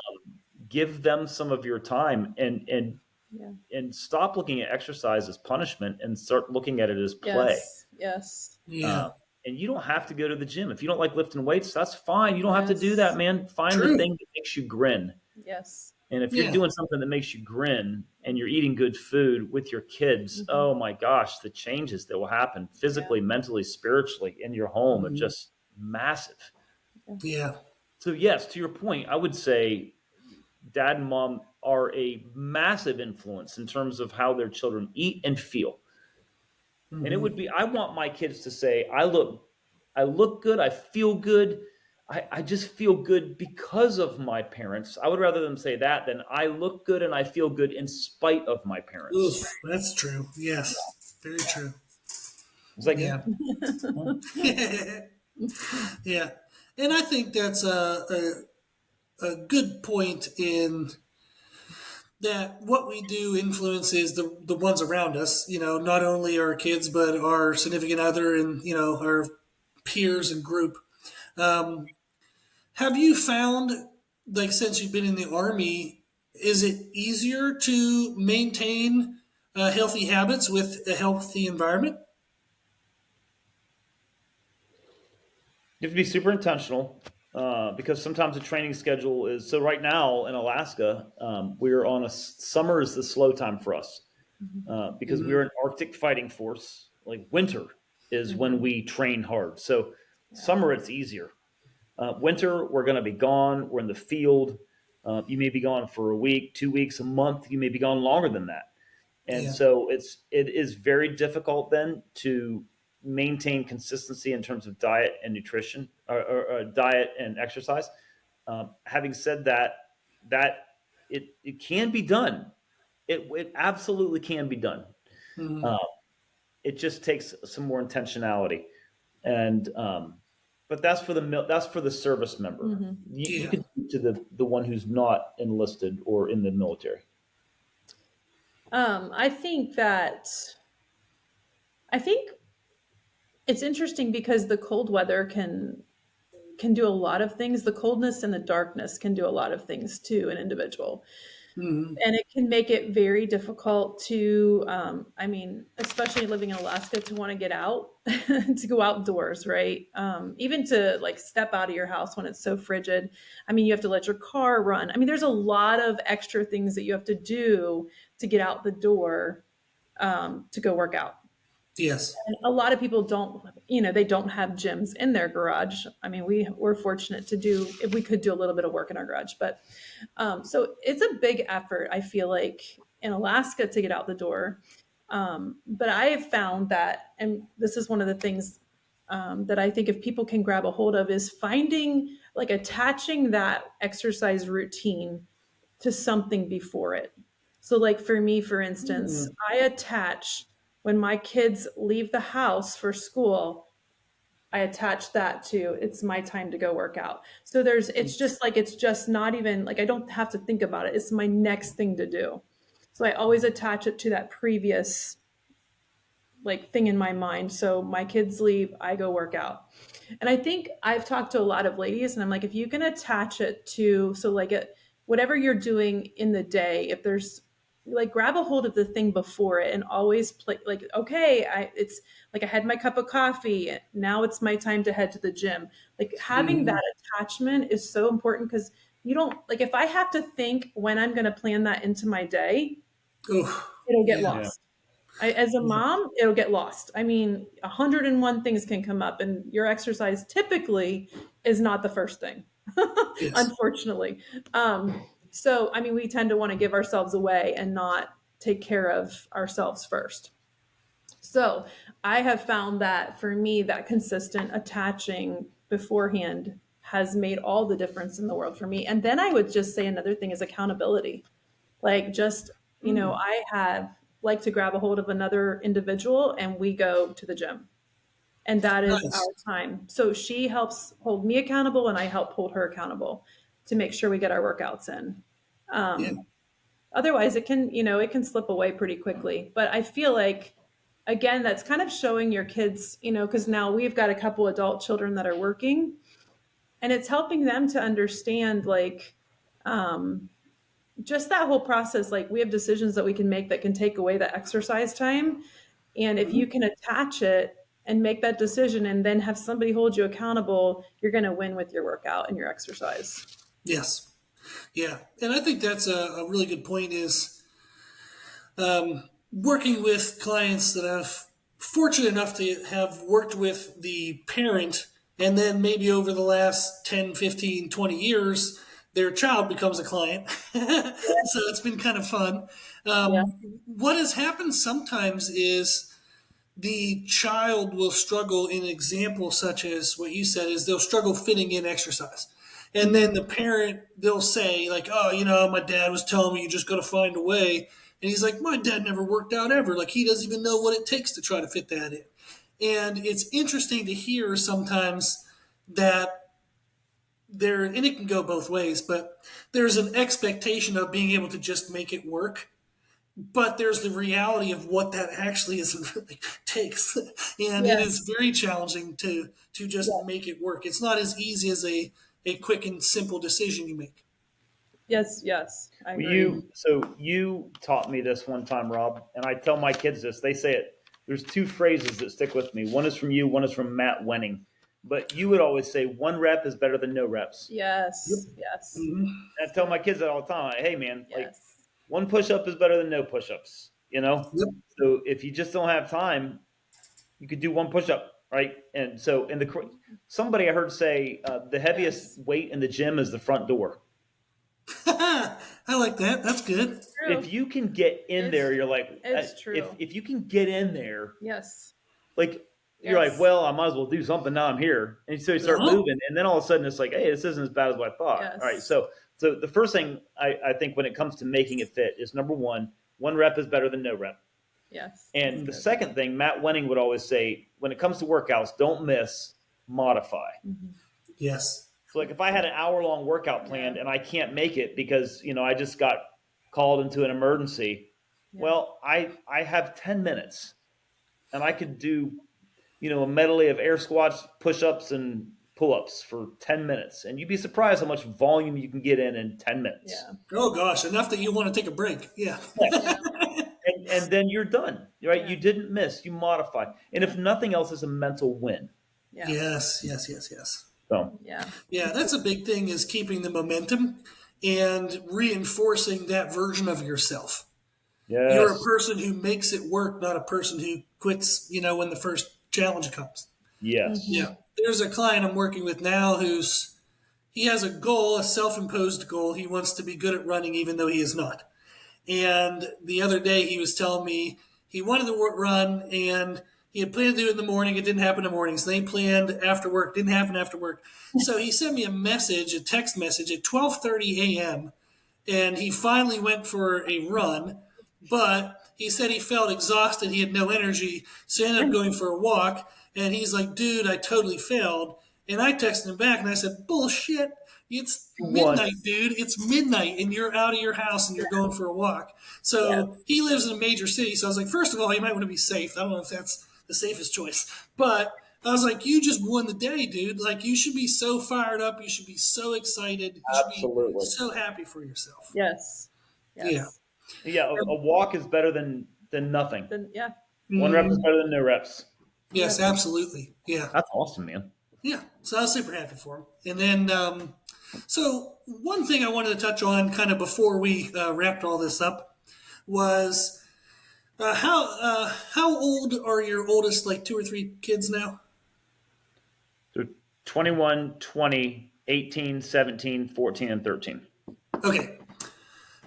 Give them some of your time Yeah. and stop looking at exercise as punishment and start looking at it as play. Yes. Yes. Uh, Yeah. and you don't have to go to the gym. If you don't like lifting weights, that's fine. You don't have to do that, Yes. man. Find the True. thing that makes you grin. Yes. And if you're Yeah. doing something that makes you grin and you're eating good food with your kids, Mhm. oh my gosh, the changes that will happen Yeah. physically, mentally, spiritually in your home are Mhm. just massive. Yeah. So, yes, to your point, I would say dad and mom are a massive influence in terms of how their children eat and feel. And it would Mhm. be, I want my kids to say, I look good, I feel good. I just feel good because of my parents. I would rather them say that than I look good and I feel good in spite of my parents. Oof, that's true. Yes, very true. Is that good? Yeah. Yeah. And I think that's a good point in that what we do influences the ones around us, not only our kids, but our significant other and, our peers and group. Um, have you found, like, since you've been in the Army, is it easier to maintain healthy habits with a healthy environment? You have to be super intentional because sometimes the training schedule is so. Right now in Alaska, we're on summer is the slow time for us Mhm. because we're Hmm. an Arctic fighting force. Like winter is when Mhm. we train hard. So Yeah. summer it's easier. Winter we're going to be gone. We're in the field. You may be gone for a week, 2 weeks, a month. You may be gone longer than that. And Yeah. so it is very difficult then to maintain consistency in terms of diet and nutrition or diet and exercise. Having said that, it can be done. It absolutely can be done. Hmm. Uh, it just takes some more intentionality, and but that's for the service member. Mhm. You Yeah. could do it to the one who's not enlisted or in the military. I think that I think it's interesting because the cold weather can do a lot of things. The coldness and the darkness can do a lot of things to an individual. Hmm. And it can make it very difficult to, I mean, especially living in Alaska, to want to get out, to go outdoors, right? Even to like step out of your house when it's so frigid. I mean, you have to let your car run. I mean, there's a lot of extra things that you have to do to get out the door to go work out. Yes. And a lot of people don't, they don't have gyms in their garage. I mean, we're fortunate to do, if we could do a little bit of work in our garage, but so it's a big effort, I feel like, in Alaska to get out the door. But I have found that, and this is one of the things that I think if people can grab a hold of, is finding, like, attaching that exercise routine to something before it. So, like for me, for instance, Mm. I attach when my kids leave the house for school, I attach that to it's my time to go work out. So it's just like, it's just not even like I don't have to think about it. It's my next thing to do. So I always attach it to that previous like thing in my mind. So my kids leave, I go work out. And I think I've talked to a lot of ladies and I'm like, if you can attach it to, so like whatever you're doing in the day, if there's like grab a hold of the thing before it and always play like, okay, it's like I had my cup of coffee. Now it's my time to head to the gym. Like having Hmm. that attachment is so important because you don't like if I have to think when I'm going to plan that into my day, Oh, it'll get yeah. Yeah. lost. As a Yeah. mom, it'll get lost. I mean, 101 things can come up, and your exercise typically is not the first thing, Yes. unfortunately. So, I mean, we tend to want to give ourselves away and not take care of ourselves first. So, I have found that for me, that consistent attaching beforehand has made all the difference in the world for me. And then I would just say another thing is accountability. Like just, Mm. I have like to grab a hold of another individual and we go to the gym. And that is Nice. our time. So she helps hold me accountable and I help hold her accountable to make sure we get our workouts in. Yeah. Um, Otherwise it can slip away pretty quickly. But I feel like again, that's kind of showing your kids, because now we've got a couple adult children that are working and it's helping them to understand like um, just that whole process, like we have decisions that we can make that can take away that exercise time. And if you Mhm. can attach it and make that decision and then have somebody hold you accountable, you're going to win with your workout and your exercise. Yes. Yeah, and I think that's a really good point. Is working with clients that I've fortunate enough to have worked with the parent, and then maybe over the last 10, 15, 20 years, their child becomes a client. So it's been kind of fun. Yeah. What has happened sometimes is the child will struggle in an example such as what you said is they'll struggle fitting in exercise. And then the parent, they'll say, like, oh, my dad was telling me you just got to find a way. And he's like, my dad never worked out ever. Like, he doesn't even know what it takes to try to fit that in. And it's interesting to hear sometimes that there, and it can go both ways, but there's an expectation of being able to just make it work, but there's the reality of what that actually is really takes, and it is Yes. very challenging to just Yeah. make it work. It's not as easy as a quick and simple decision you make. Yes. Yes. I Well, agree. you taught me this one time, Rob, and I tell my kids this. They say it. There's two phrases that stick with me. One is from you. One is from Matt Wenning. But you would always say one rep is better than no reps. Yep. Yes. Yes. Hmm. And I tell my kids that all the time. Like, hey, man, like Yes. one push up is better than no push ups. You know. Yep. So if you just don't have time, you could do one push up, right? And so somebody I heard say the heaviest Yes. weight in the gym is the front door. I like that. That's good. True. If you can get in there, you're like, It's true. if you can get in there, Yes. like you're like, Yes. well, I might as well do something now. I'm here, and so you start Uh-huh. moving, and then all of a sudden it's like, hey, this isn't as bad as what I thought. Yes. All right, so the first thing I think when it comes to making it fit is number one rep is better than no rep, Yes. and the second thing Matt Wenning would always say when it comes to workouts, don't miss, modify. Mm-hmm. Yes. So like if I had an hour-long workout planned and I can't make it because I just got called into an emergency, well, I have 10 minutes and I could do a medley of air squats, push-ups, and pull-ups for 10 minutes, and you'd be surprised how much volume you can get in 10 minutes. Yeah. Oh gosh, enough that you want to take a break. Yeah. Yeah. And then you're done, right? Yeah. You didn't miss, you modify, and if nothing else, it's a mental win. Yeah. Yes. Yes. Yes. Yes. So Yeah. Yeah, that's a big thing is keeping the momentum and reinforcing that version of yourself. You're a yes, person who makes it work, not a person who quits, when the first challenge comes. yes, Yeah. There's a client I'm working with now he has a goal, a self-imposed goal. He wants to be good at running even though he is not. And the other day he was telling me he wanted to run and he had planned to do it in the morning. It didn't happen in the mornings. Then he planned after work. Didn't happen after work. So he sent me a text message at 12:30 a.m. And he finally went for a run, but he said he felt exhausted. He had no energy, so he ended up going for a walk. And he's like, "Dude, I totally failed." And I texted him back and I said, "Bullshit! It's you won. midnight, dude. It's midnight, and you're out of your house and you're going for a walk." Yeah. So he lives in a major city. So I was like, first of all, you might want to be safe. I don't know if that's the safest choice, but I was like, you just won the day, dude. Like, you should be so fired up. You should be so excited. You should be Absolutely. so happy for yourself. Yes. Yes. Yeah, a walk is better than nothing. Then yeah. One rep is better than no reps. Yes, absolutely. Yeah. That's awesome, man. Yeah. So I was super happy for him. And then, so one thing I wanted to touch on kind of before we wrapped all this up was how old are your oldest, like 2 or 3 kids now? So 21, 20, 18, 17, 14, and 13. Okay.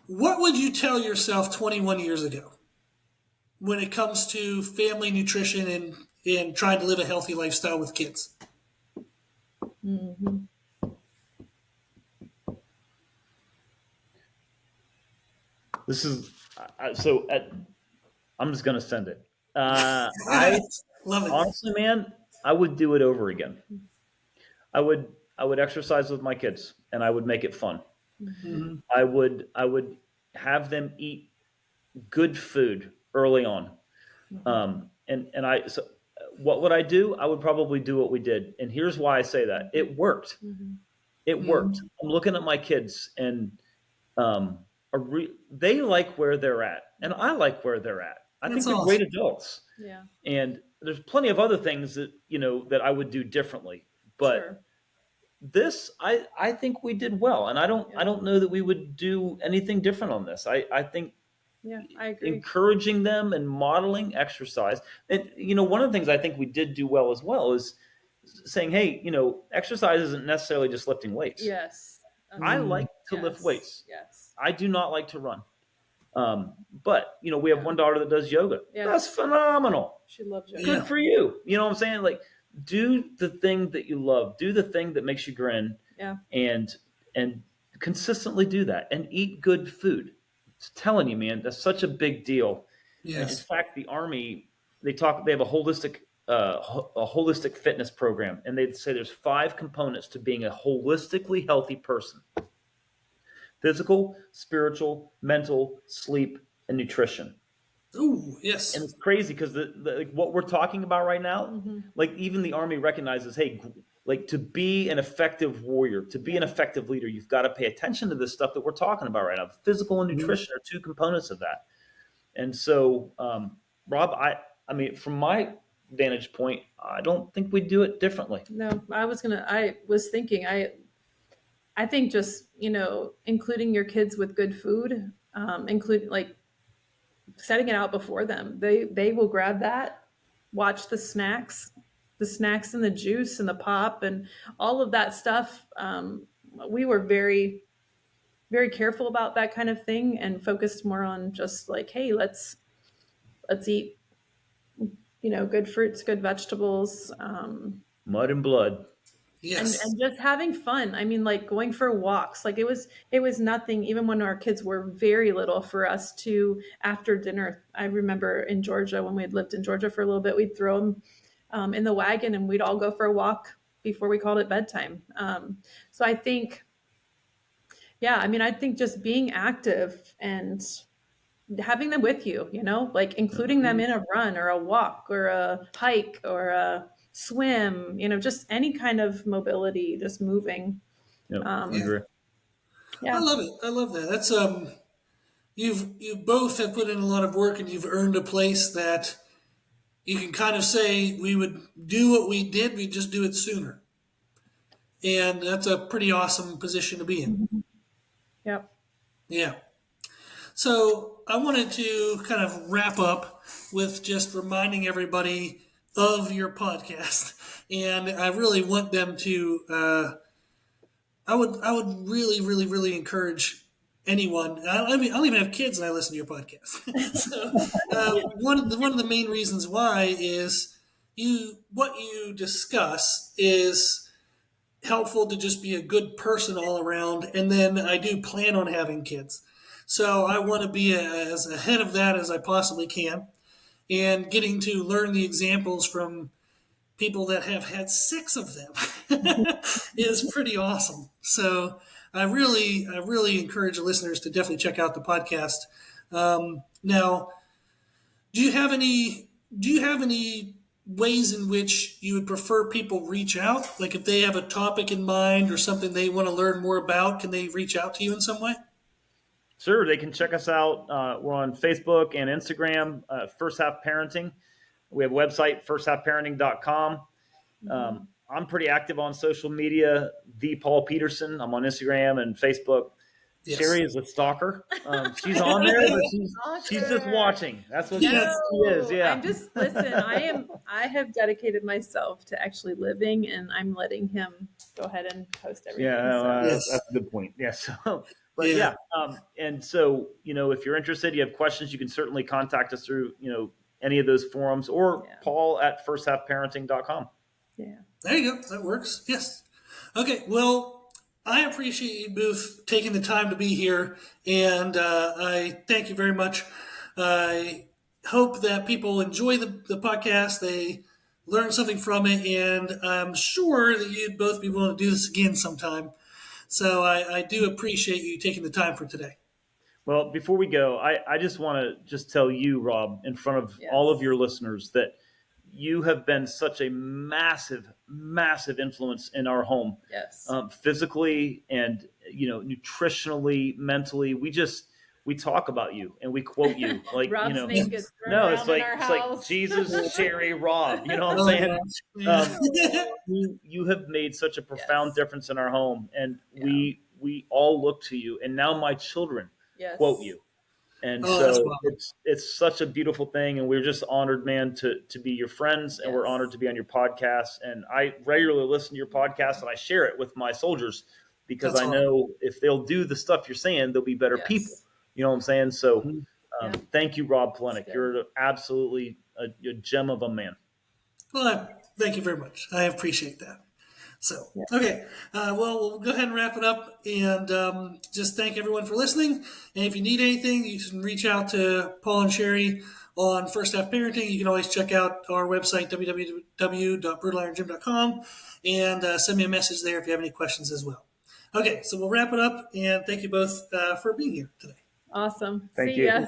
What would you tell yourself 21 years ago when it comes to family nutrition and trying to live a healthy lifestyle with kids? Mm-hmm. This is I'm just gonna send it. I Love it. honestly, man, I would do it over again. I would exercise with my kids, and I would make it fun. Mm-hmm. I would have them eat good food early on. So what would I do? I would probably do what we did, and here's why I say that: it worked. Mm-hmm. It worked. I'm looking at my kids, and they like where they're at, and I like where they're at. I think That's they're awesome. great adults, Yeah. and there's plenty of other things that that I would do differently. But Sure. this, I think we did well, and I don't know that we would do anything different on this. I think Yeah, I agree. encouraging them and modeling exercise, and one of the things I think we did do well as well is saying, hey, exercise isn't necessarily just lifting weights. Yes. I like to lift Yes. weights. Yes. I do not like to run. But we have Yeah. one daughter that does yoga. Yeah. That's phenomenal. She loves yoga. Good Yeah. for you. You know what I'm saying? Like, do the thing that you love. Do the thing that makes you grin. Yeah. And consistently do that, and eat good food. It's telling you, man, that's such a big deal. In Yes. fact, the Army, they have a holistic fitness program, and they say there's 5 components to being a holistically healthy person: physical, spiritual, mental, sleep, and nutrition. Oh, yes. And it's crazy because like what we're talking about right now, Mm-hmm. like even the Army recognizes, hey, like to be an effective warrior, to be an effective leader, you've got to pay attention to this stuff that we're talking about right now. Physical and nutrition are 2 components of that. And so, Rob, I mean, from my vantage point, I don't think we do it differently. No, I was thinking, I think just, including your kids with good food, include like setting it out before them. They will grab that, watch the snacks and the juice and the pop and all of that stuff. We were very, very careful about that kind of thing and focused more on just like, hey, let's eat, good fruits, good vegetables, Mud and blood. Yes. and just having fun. I mean, like going for walks. Like it was nothing. Even when our kids were very little, for us to after dinner. I remember in Georgia when we had lived in Georgia for a little bit, we'd throw them in the wagon and we'd all go for a walk before we called it bedtime. So I think, yeah, I mean, I think just being active and having them with you, like including them in a run or a walk or a hike or a swim, just any kind of mobility, just moving. Yep, I Yeah. agree. I Yeah. love it. I love that. That's you both have put in a lot of work and you've earned a place that you can kind of say we would do what we did, we just do it sooner. And that's a pretty awesome position to be in. Yep. Yeah. So I wanted to kind of wrap up with just reminding everybody of your podcast. And I really want them to I would really, really, really encourage anyone. I mean, I don't even have kids, and I listen to your podcast. So one of the main reasons why is what you discuss is helpful to just be a good person all around. And then I do plan on having kids, so I want to be as ahead of that as I possibly can, and getting to learn the examples from people that have had 6 of them is pretty awesome. So I really encourage listeners to definitely check out the podcast. Now, do you have any ways in which you would prefer people reach out? Like if they have a topic in mind or something they want to learn more about, can they reach out to you in some way? Sure, they can check us out. We're on Facebook and Instagram, First Half Parenting. We have a website, firsthalfparenting.com. I'm pretty active on social media, the Paul Peterson. I'm on Instagram and Facebook. Yes. Sherri is a stalker. She's on there, but she's just watching. That's what Yes. she is. Yeah. I'm just listen. I have dedicated myself to actually living, and I'm letting him go ahead and post everything. Yeah, Yes. that's a good point. Yeah. So, but Yeah. and so if you're interested, you have questions, you can certainly contact us through any of those forums or Paul at firsthalfparenting.com. Yeah. There you go. That works. Yes. Okay. Well, I appreciate you both taking the time to be here, and I thank you very much. I hope that people enjoy the podcast. They learn something from it, and I'm sure that you'd both be willing to do this again sometime. So I do appreciate you taking the time for today. Well, before we go, I just want to just tell you, Rob, in front of all of your listeners, that you have been such a massive, massive influence in our home. Yes. Physically and nutritionally, mentally. we talk about you and we quote you, like, Rob's name gets thrown no, around in our it's like house. Jesus, Sherry, Rob. You know what I'm Oh saying? gosh. Um, Yeah. you have made such a profound Yes. difference in our home, and Yeah. we all look to you. And now my children quote Yes. you, and Oh, that's so wild. it's such a beautiful thing. And we're just honored, man, to be your friends, and we're Yes. honored to be on your podcast. And I regularly listen to your podcast, and I share it with my soldiers because That's I awesome. know if they'll do the stuff you're saying, they'll be better people. Yes. You know what I'm saying? So, Yeah. thank you, Rob That's Polenick. good. You're absolutely a gem of a man. Well, thank you very much. I appreciate that. So, Yeah. okay. Well, we'll go ahead and wrap it up and just thank everyone for listening. And if you need anything, you can reach out to Paul and Sherry on First Half Parenting. You can always check out our website, www.brutalirongym.com, and send me a message there if you have any questions as well. Okay, so we'll wrap it up, and thank you both for being here today. Awesome. Thank See you. ya.